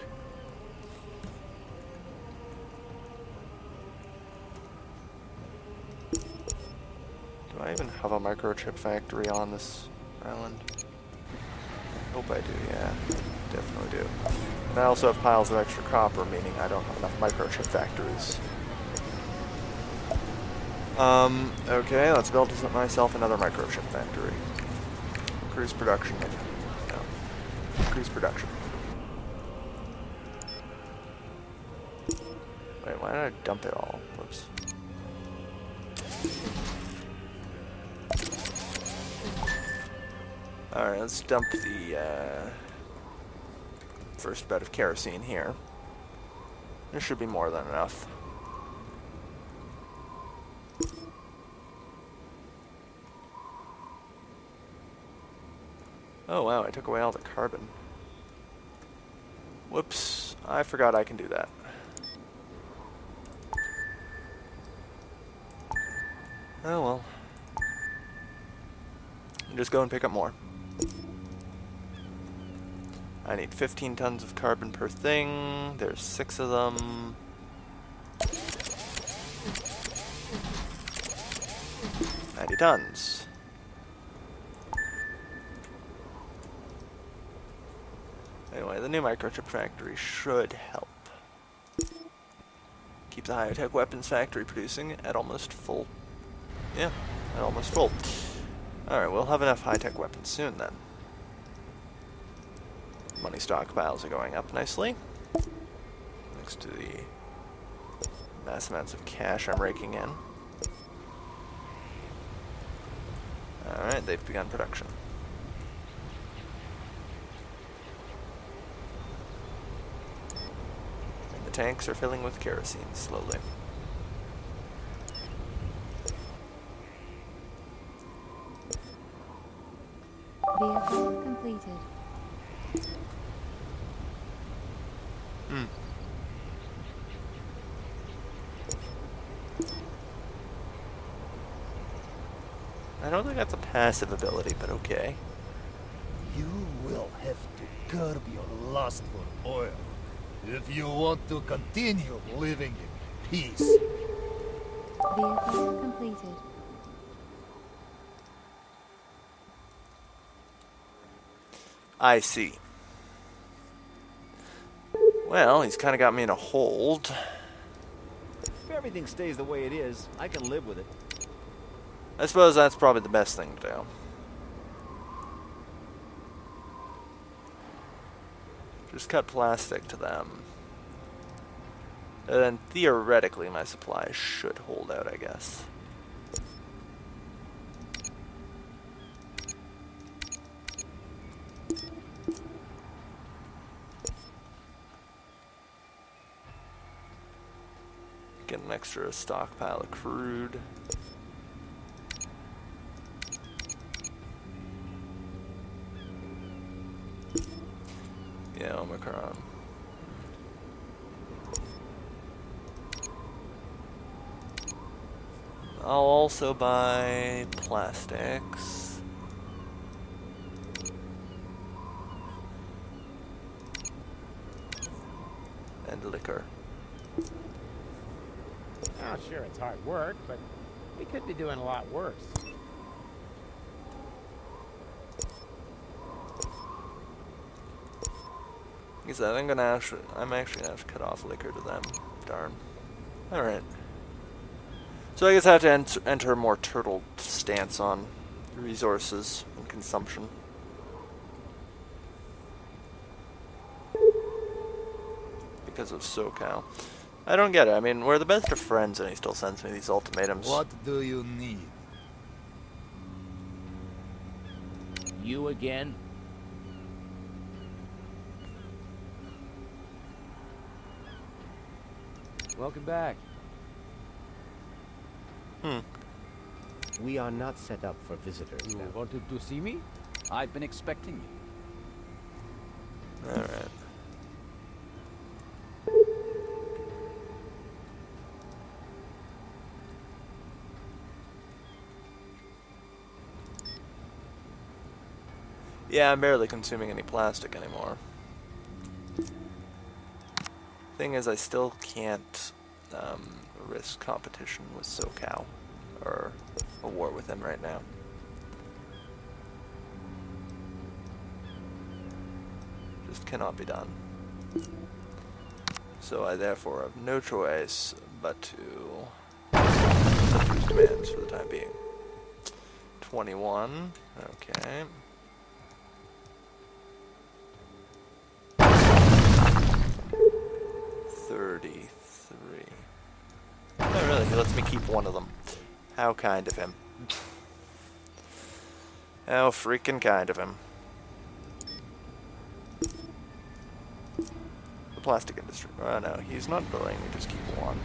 Do I even have a microchip factory on this island? Hope I do, yeah. Definitely do. And I also have piles of extra copper, meaning I don't have enough microchip factories. Okay, let's build myself another microchip factory. Increase production. No. Increase production. Wait, why did I dump it all? Whoops. Alright, let's dump the first bed of kerosene here. There should be more than enough. Oh wow, I took away all the carbon. Whoops, I forgot I can do that. Oh well. Just go and pick up more. I need 15 tons of carbon per thing. There's 6 of them. $90 tons. Anyway, the new microchip factory should help. Keep the high-tech weapons factory producing at almost full. Yeah, at almost full. Alright, we'll have enough high-tech weapons soon then. Money stockpiles are going up nicely. Thanks to the mass amounts of cash I'm raking in. Alright, they've begun production. And the tanks are filling with kerosene slowly. Vehicle completed. I don't think that's a passive ability, but okay. You will have to curb your lust for oil if you want to continue living in peace. Vehicle completed. I see. Well, he's kind of got me in a hold. If everything stays the way it is, I can live with it. I suppose that's probably the best thing to do. Just cut plastic to them. And then theoretically my supplies should hold out, I guess. Get an extra stockpile of crude. Yeah, Omicron. I'll also buy plastics. And liquor. Oh, sure, it's hard work, but we could be doing a lot worse. Like I said, I'm actually gonna have to cut off liquor to them. Darn. Alright. So I guess I have to enter a more turtle stance on resources and consumption. because of SoCal. I don't get it. I mean, we're the best of friends and he still sends me these ultimatums. What do you need? You again? Welcome back. We are not set up for visitors You now. wanted to see me? I've been expecting you. Alright. Yeah, I'm barely consuming any plastic anymore. Thing is, I still can't risk competition with SoCal, or a war with him right now. Just cannot be done. So I therefore have no choice but to accept his demands for the time being. 21, okay. Oh, really? He lets me keep one of them. How kind of him. How freaking kind of him. The plastic industry. Oh no, he's not letting me just keep one.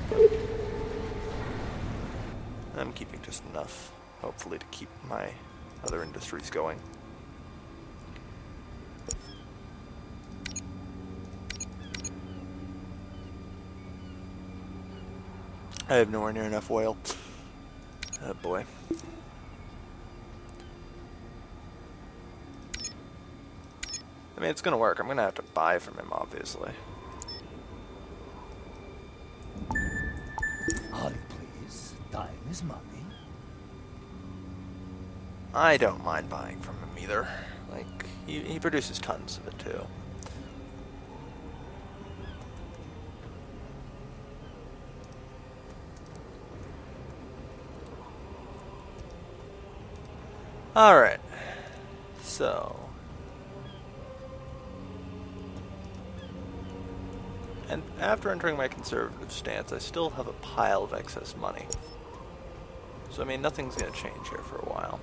But I'm keeping just enough, hopefully, to keep my other industries going. I have nowhere near enough oil. Oh boy. I mean, it's gonna work. I'm gonna have to buy from him, obviously. Hurry, please. Time is money. I don't mind buying from him either. Like, he produces tons of it too. Alright. So. And after entering my conservative stance, I still have a pile of excess money. So, I mean, nothing's going to change here for a while.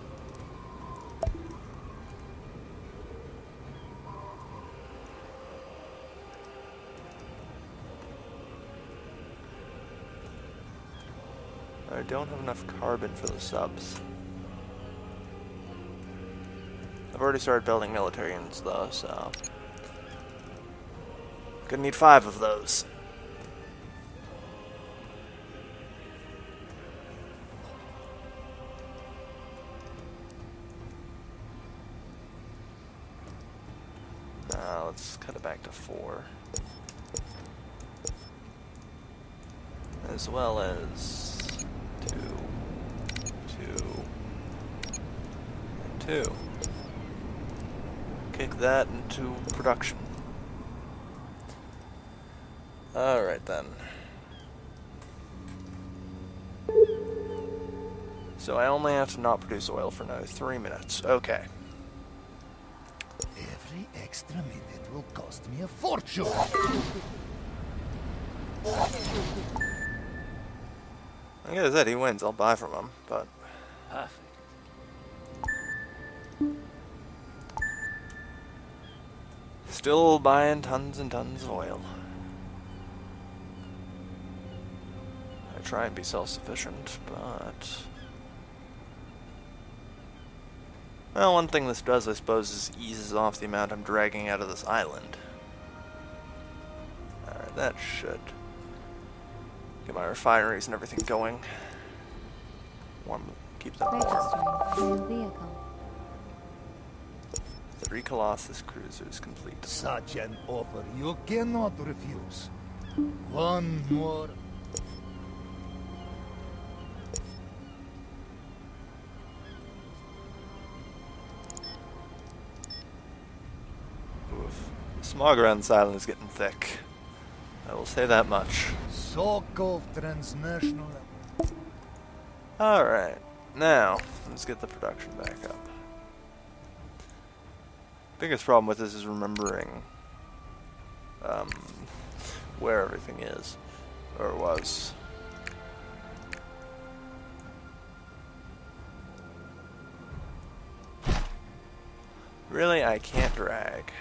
I don't have enough carbon for the subs. I've already started building military units though, so gonna need 5 of those. Now let's cut it back to 4. As well as 2, 2, and 2. Kick that into production. Alright then. So I only have to not produce oil for another 3 minutes. Okay. Every extra minute will cost me a fortune. Like I said, he wins. I'll buy from him, but Perfect. still buying tons and tons of oil. I try and be self-sufficient, but... Well, one thing this does, I suppose, is eases off the amount I'm dragging out of this island. Alright, that should get my refineries and everything going. Keep them warm. Registering new vehicle. 3 Colossus cruisers complete. Such an offer you cannot refuse. One more. Oof. Smog around this island is getting thick. I will say that much. So-called transnational. Alright, now, let's get the production back up. Biggest problem with this is remembering where everything is, or was. Really, I can't drag.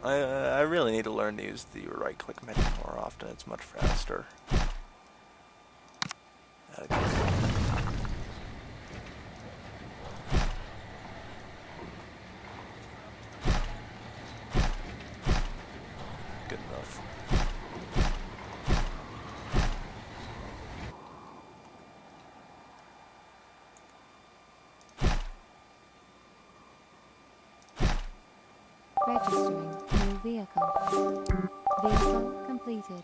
I really need to learn to use the right-click menu more often. It's much faster. Good enough. Registering new vehicle. Vehicle completed.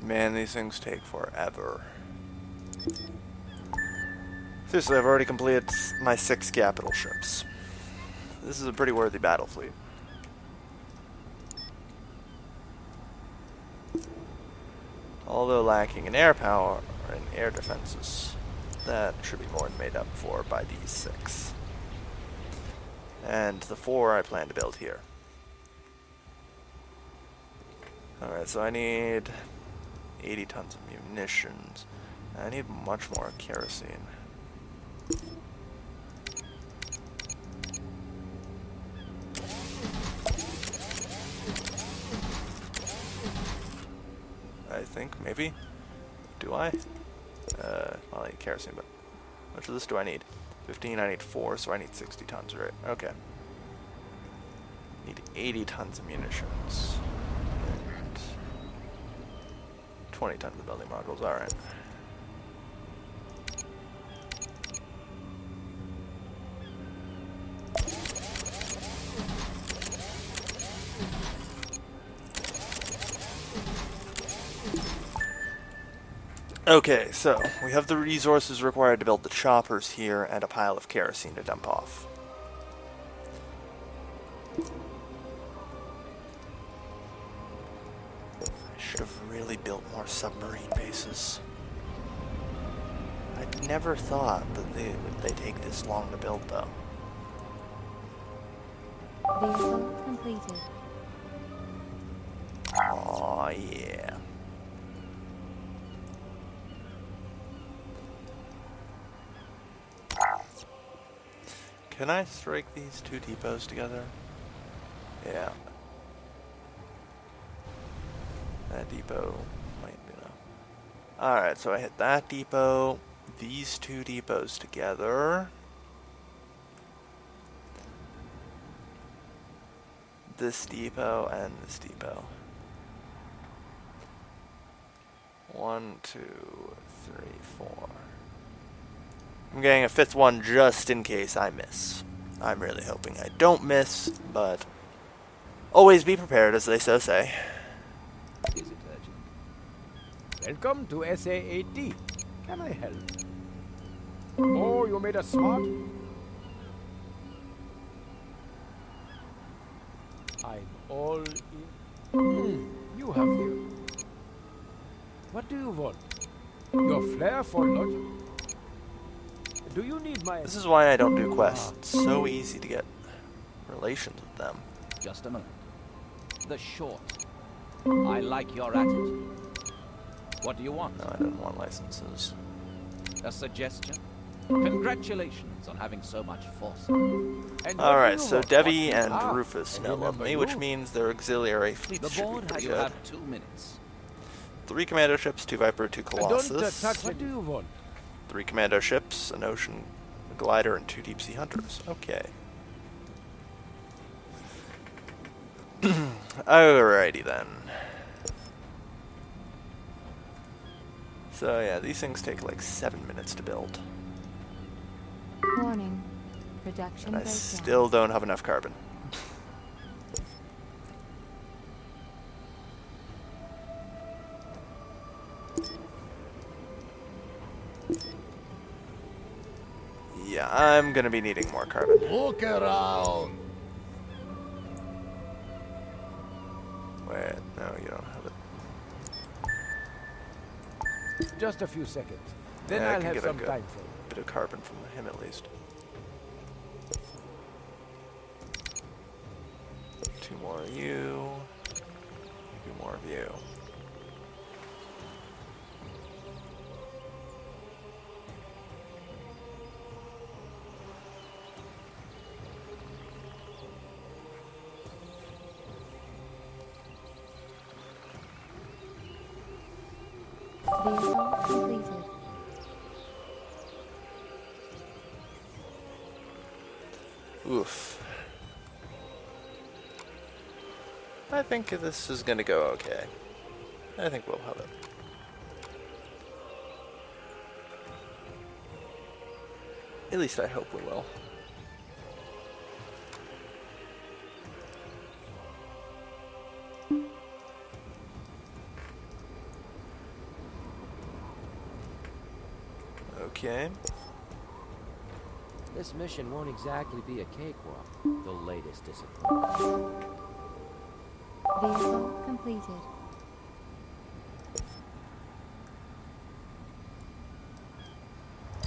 Man, these things take forever. Seriously, I've already completed my 6 capital ships. This is a pretty worthy battle fleet. Although lacking in air power and air defenses, that should be more than made up for by these 6. And the 4 I plan to build here. Alright, so I need 80 tons of munitions. I need much more kerosene. I think, maybe? Do I? Well, I need kerosene, but how much of this do I need? 15, I need 4, so I need 60 tons, right? Okay. Need 80 tons of munitions. And 20 tons of building modules, alright. Okay, so we have the resources required to build the choppers here and a pile of kerosene to dump off. I should have really built more submarine bases. I'd never thought that they take this long to build, though. Vehicle completed. Oh yeah. Can I strike these 2 depots together? Yeah. That depot might be enough. Alright, so I hit that depot, these 2 depots together. This depot and this depot. 1, 2, 3, 4. I'm getting a 5th one just in case I miss. I'm really hoping I don't miss, but always be prepared, as they so say. Is it urgent? Welcome to SA-8D. Can I help? Oh, you made us smart? I'm all in. You have you. What do you want? Your flair for logic? Do you need my... This is why I don't do quests. It's so easy to get relations with them. Just a moment. The short. I like your attitude. What do you want? No, I don't want licenses. A suggestion? Congratulations on having so much force. And Alright, so Devi What- and Rufus now love remember me, which you. means their auxiliary fleets The should be board has pretty you good. have 2 minutes. 3 commando ships, 2 Viper, 2 Don't Colossus. touch. What do you want? 3 commando ships, an ocean glider, and 2 deep sea hunters. Okay. Alrighty then. So yeah, these things take like 7 minutes to build. Warning. Production And I breakdown. still don't have enough carbon. Yeah, I'm gonna be needing more carbon. Look around. you don't have it. Just a few seconds. Then Yeah, I I'll can have get some a good time for you. bit of carbon from him at least. 2 more of you. 2 more of you. Vehicle completed. Oof. I think this is gonna go okay. I think we'll have it. At least I hope we will. Okay. This mission won't exactly be a cakewalk. The latest disappointment. Vehicle completed.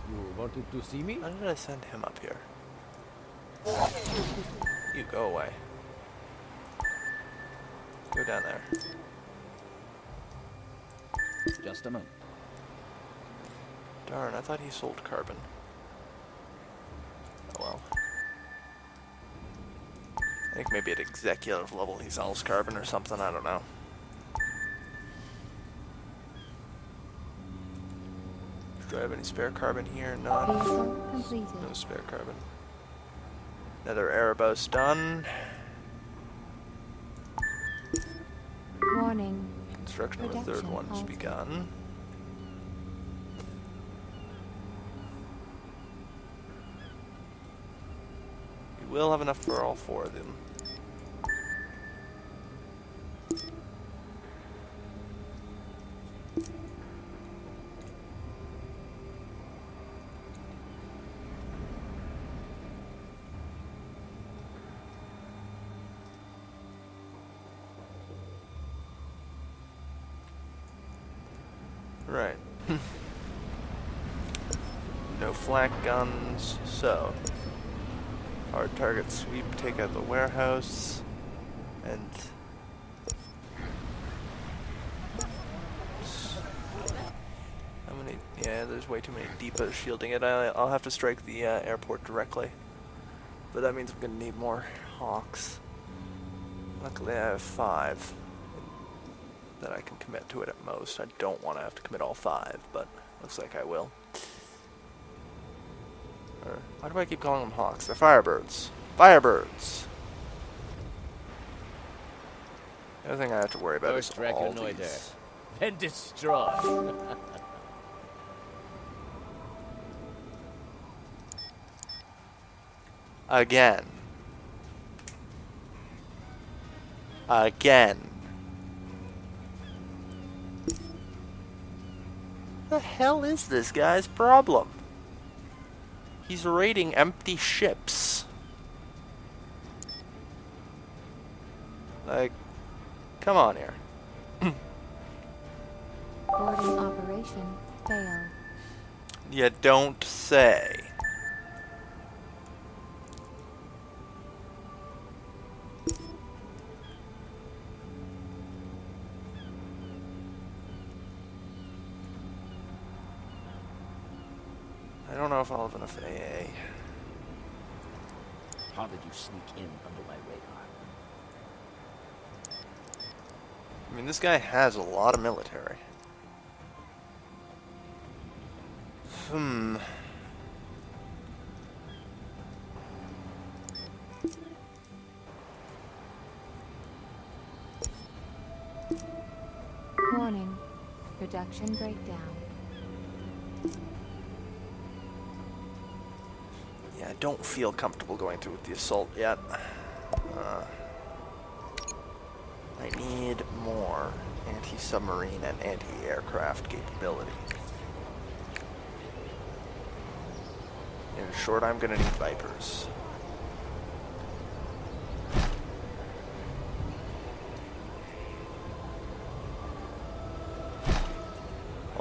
You wanted to see me? Why did I send him up here? You go away. Go down there. Just a moment. Darn, I thought he sold carbon. Oh well. I think maybe at executive level he sells carbon or something, I don't know. Do I have any spare carbon here? None. Vehicle completed. No spare carbon. Another Erebos done. Warning. Construction of a third Production one's halted. begun. We will have enough for all 4 of them. Right. No flak guns, so hard target sweep, take out the warehouse, and how many? Yeah, there's way too many depots shielding it. I'll have to strike the airport directly, but that means I'm gonna need more hawks. Luckily, I have 5 that I can commit to it at most. I don't want to have to commit all 5, but looks like I will. Or, why do I keep calling them hawks? They're firebirds. Firebirds! The other thing I have to worry about First is all reconnoiter. these. Then destroy. Again. Again. The hell is this guy's problem? He's raiding empty ships. Like, come on here. Boarding operation failed. You don't say. I don't know if I'll have enough AA. How did you sneak in under my radar? I mean, this guy has a lot of military. Warning. Production breakdown. Yeah, I don't feel comfortable going through with the assault yet. I need more anti-submarine and anti-aircraft capability. In short, I'm gonna need Vipers.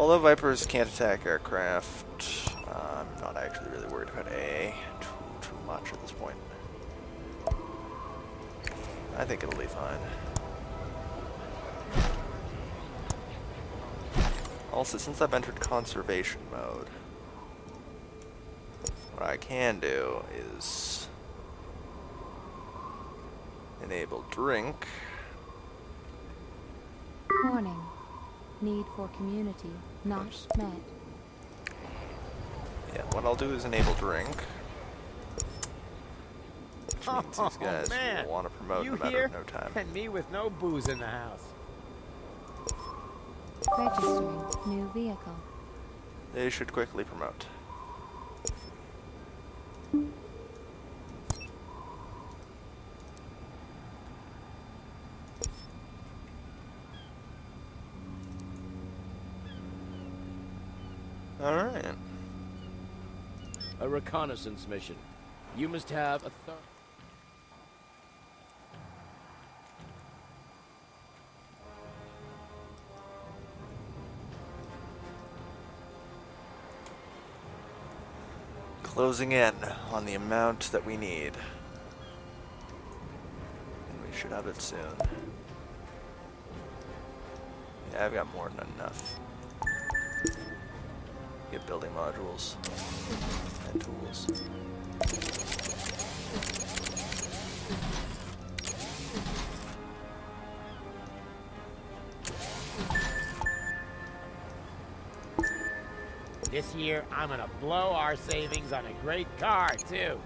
although Vipers can't attack aircraft, I'm not actually really worried about A too much at this point. I think it'll be fine. Also, since I've entered conservation mode, what I can do is enable drink. Warning. Need for community not met. Yeah, what I'll do is enable drink. Which means these guys man. will want to promote You no matter here? no time. And me with no booze in the house. Registering new vehicle. They should quickly promote. Alright. A reconnaissance mission. You must have a Closing in on the amount that we need. And we should have it soon. Yeah, I've got more than enough. Get building modules and tools. This year, I'm gonna blow our savings on a great car, too.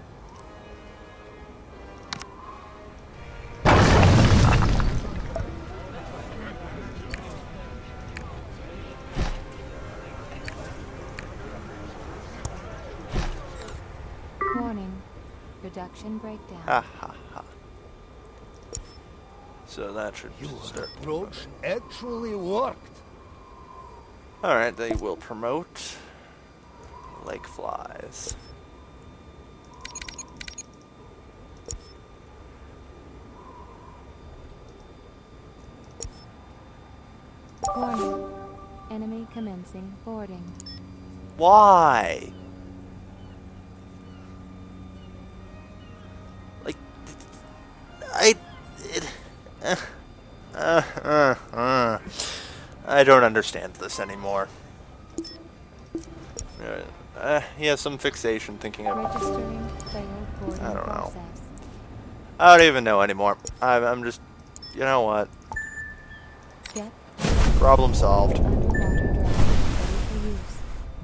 Warning. Production breakdown. Ha ha ha. So that should Your start. approach actually worked. Alright, they will promote like flies. Warning. Enemy commencing boarding. Why? Like, I don't understand this anymore. He has some fixation thinking of. Registering failed boarding I don't know. process. I don't even know anymore. I'm just, you know what? Get Problem solved. underwater drone ready for use.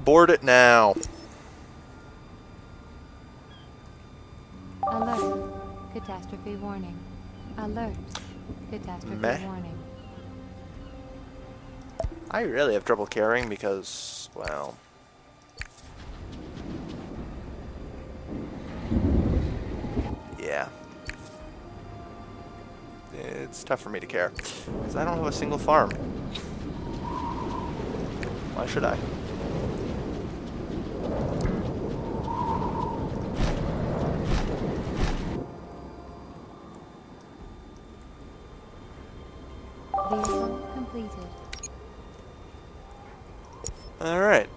Board it now. Alert. Catastrophe warning. Alert. Catastrophe Meh. warning. I really have trouble carrying because, well... yeah. It's tough for me to care. Because I don't have a single farm. Why should I? Vehicle completed. Alright.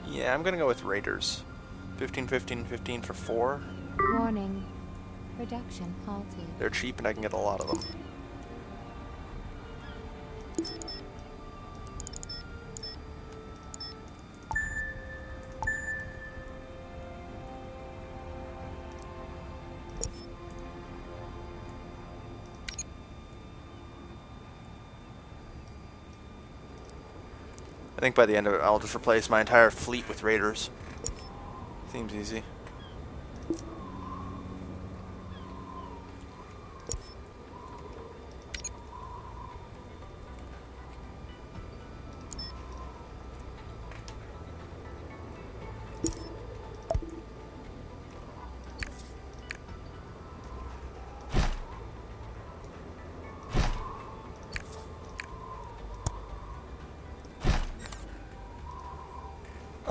Yeah, I'm gonna go with Raiders. 15, 15, 15 for 4. Warning. Production halted. They're cheap and I can get a lot of them. I think by the end of it, I'll just replace my entire fleet with Raiders. Seems easy.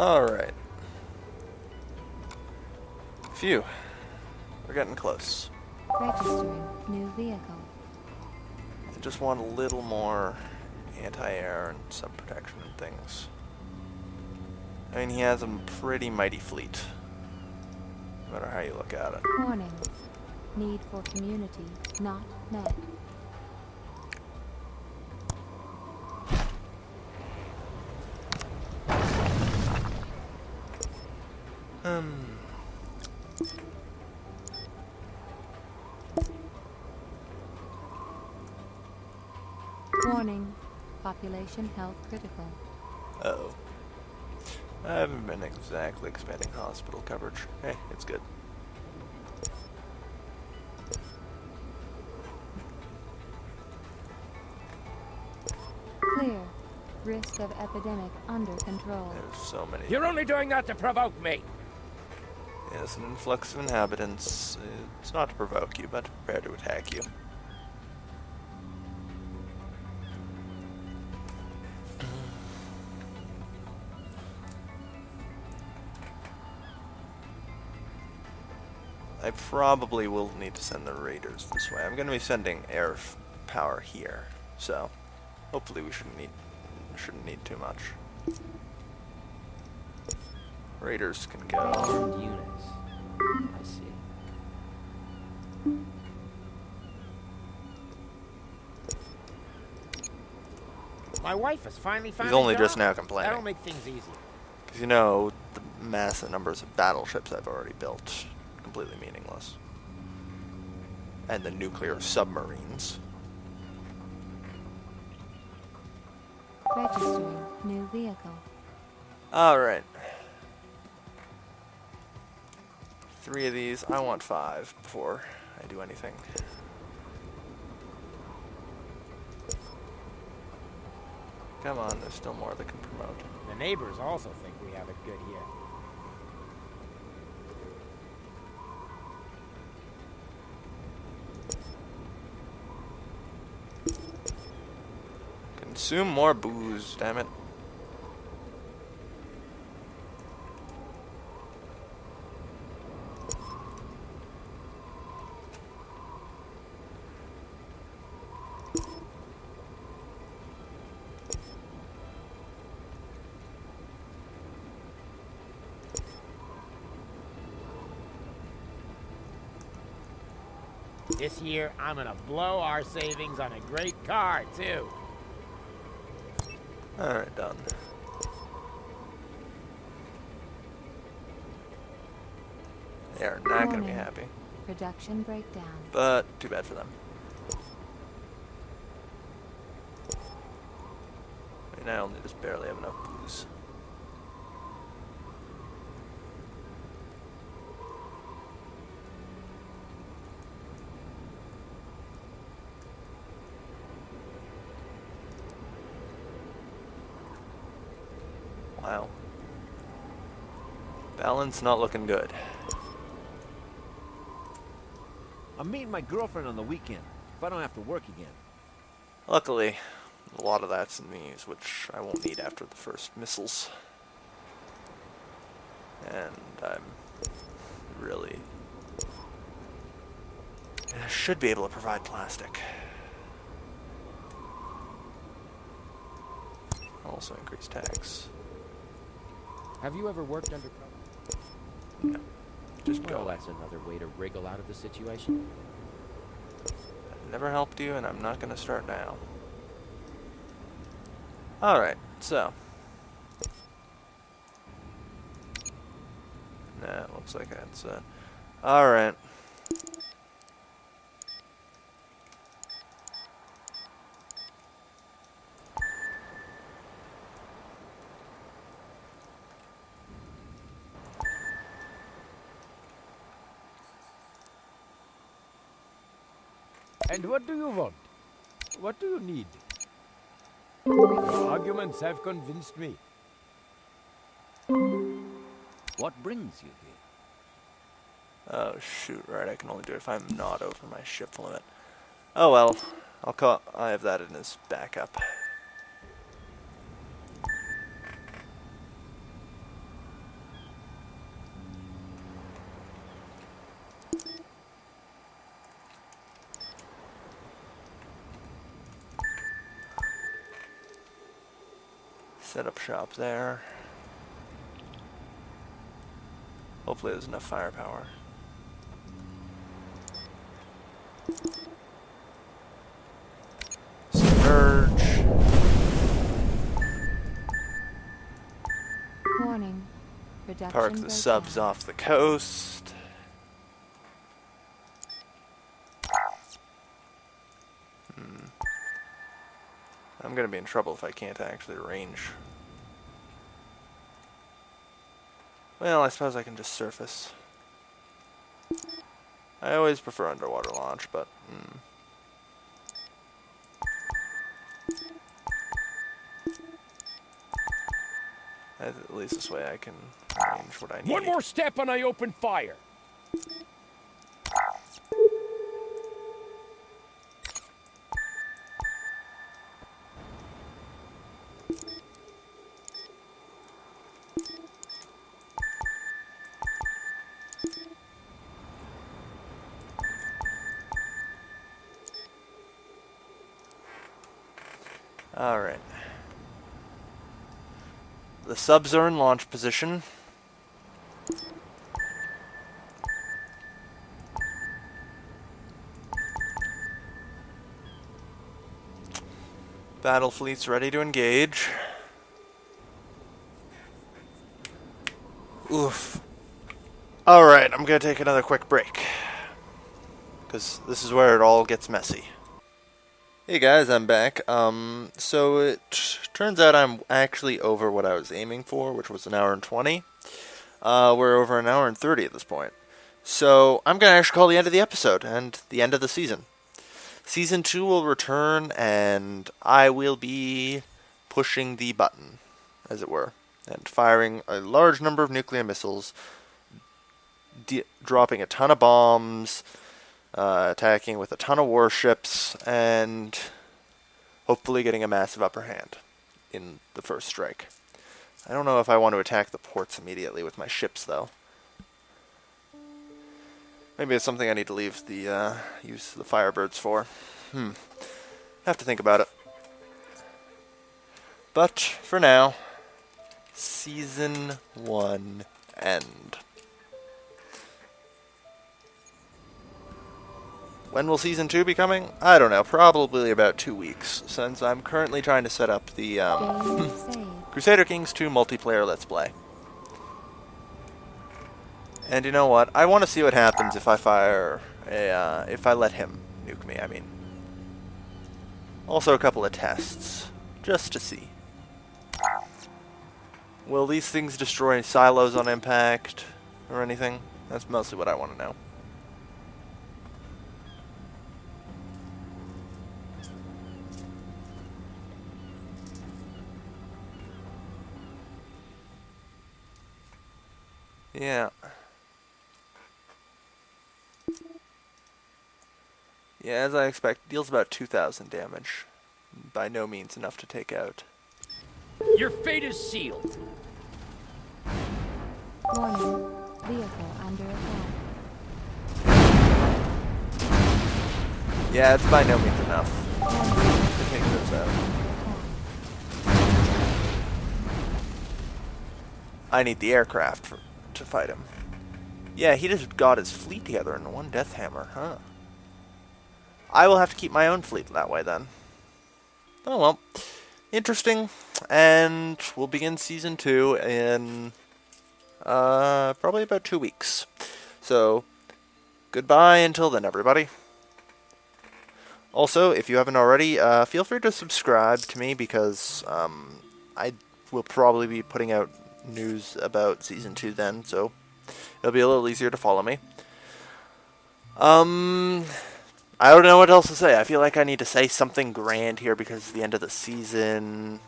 Alright. Phew. We're getting close. Registering new vehicle. I just want a little more anti-air and some protection and things. I mean, he has a pretty mighty fleet. No matter how you look at it. Warning. Need for community not met. Warning. Population health critical. Uh-oh. I haven't been exactly expanding hospital coverage. Hey, it's good. Clear. Risk of epidemic under control. There's so many. You're only doing that to provoke me. Yes, an influx of inhabitants. It's not to provoke you, but to prepare to attack you. I probably will need to send the raiders this way. I'm going to be sending air power here, so hopefully we shouldn't need too much. Raiders can go. Armed units. I see. My wife has finally found He's only a job. just now complaining. That'll make things easy. Because you know, the massive numbers of battleships I've already built. Completely meaningless. And the nuclear submarines. Registering new vehicle. Alright. 3 of these. I want 5 before I do anything. Come on, there's still more that can promote. The neighbors also think we have it good here. Consume more booze, damn it. This year, I'm gonna blow our savings on a great car, too. Alright, done. They are not going to be happy. Production breakdown. But too bad for them. I mean, I only just barely have enough booze. Wow. Balance not looking good. I'm meeting my girlfriend on the weekend, if I don't have to work again. Luckily, a lot of that's in these, which I won't need after the first missiles. And I'm really... I should be able to provide plastic. Also increase tax. Have you ever worked undercover? No. Just Well, go. that's another way to wriggle out of the situation. I've never helped you, and I'm not going to start now. Alright, so. Nah, it looks like that's alright. And what do you want? What do you need? Your arguments have convinced me. What brings you here? Oh shoot, right, I can only do it if I'm not over my shift limit. Oh well, I have that in as backup. Set up shop there. Hopefully there's enough firepower. Submerge. Warning. Production Park the broke subs down. off the coast. I'm gonna be in trouble if I can't actually range. Well, I suppose I can just surface. I always prefer underwater launch, but... At least this way I can range what I need. One more step and I open fire. Alright. The subs are in launch position. Battle fleet's ready to engage. Oof. Alright, I'm gonna take another quick break. Because this is where it all gets messy. Hey guys, I'm back. So it turns out I'm actually over what I was aiming for, which was 1 hour and 20. We're over 1 hour and 30 at this point. So I'm going to actually call the end of the episode and the end of the season. Season 2 will return and I will be pushing the button, as it were, and firing a large number of nuclear missiles, dropping a ton of bombs, attacking with a ton of warships, and hopefully getting a massive upper hand in the first strike. I don't know if I want to attack the ports immediately with my ships, though. Maybe it's something I need to leave the use of the Firebirds for. Have to think about it. But for now, Season 1 end. When will Season 2 be coming? I don't know, probably about 2 weeks, since I'm currently trying to set up the Game saved. Crusader Kings 2 multiplayer Let's Play. And you know what? I want to see what happens if I fire if I let him nuke me, I mean. Also a couple of tests, just to see. Will these things destroy silos on impact, or anything? That's mostly what I want to know. Yeah. Yeah, as I expect, deals about 2,000 damage. By no means enough to take out. Your fate is sealed. Warning. Vehicle under attack. Yeah, it's by no means enough to take those out. I need the aircraft to fight him. Yeah, he just got his fleet together in one death hammer, huh? I will have to keep my own fleet that way then. Oh well. Interesting. And we'll begin Season 2 in probably about 2 weeks. So, goodbye until then, everybody. Also, if you haven't already, feel free to subscribe to me because I will probably be putting out news about Season 2 then, so it'll be a little easier to follow me. I don't know what else to say. I feel like I need to say something grand here because it's the end of the season.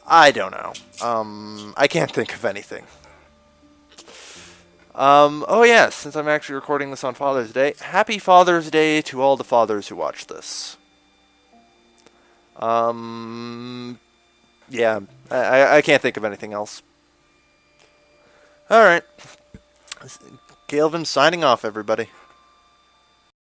I don't know. I can't think of anything. Oh yeah, since I'm actually recording this on Father's Day, happy Father's Day to all the fathers who watch this. Yeah, I can't think of anything else. Alright. Galvin signing off, everybody.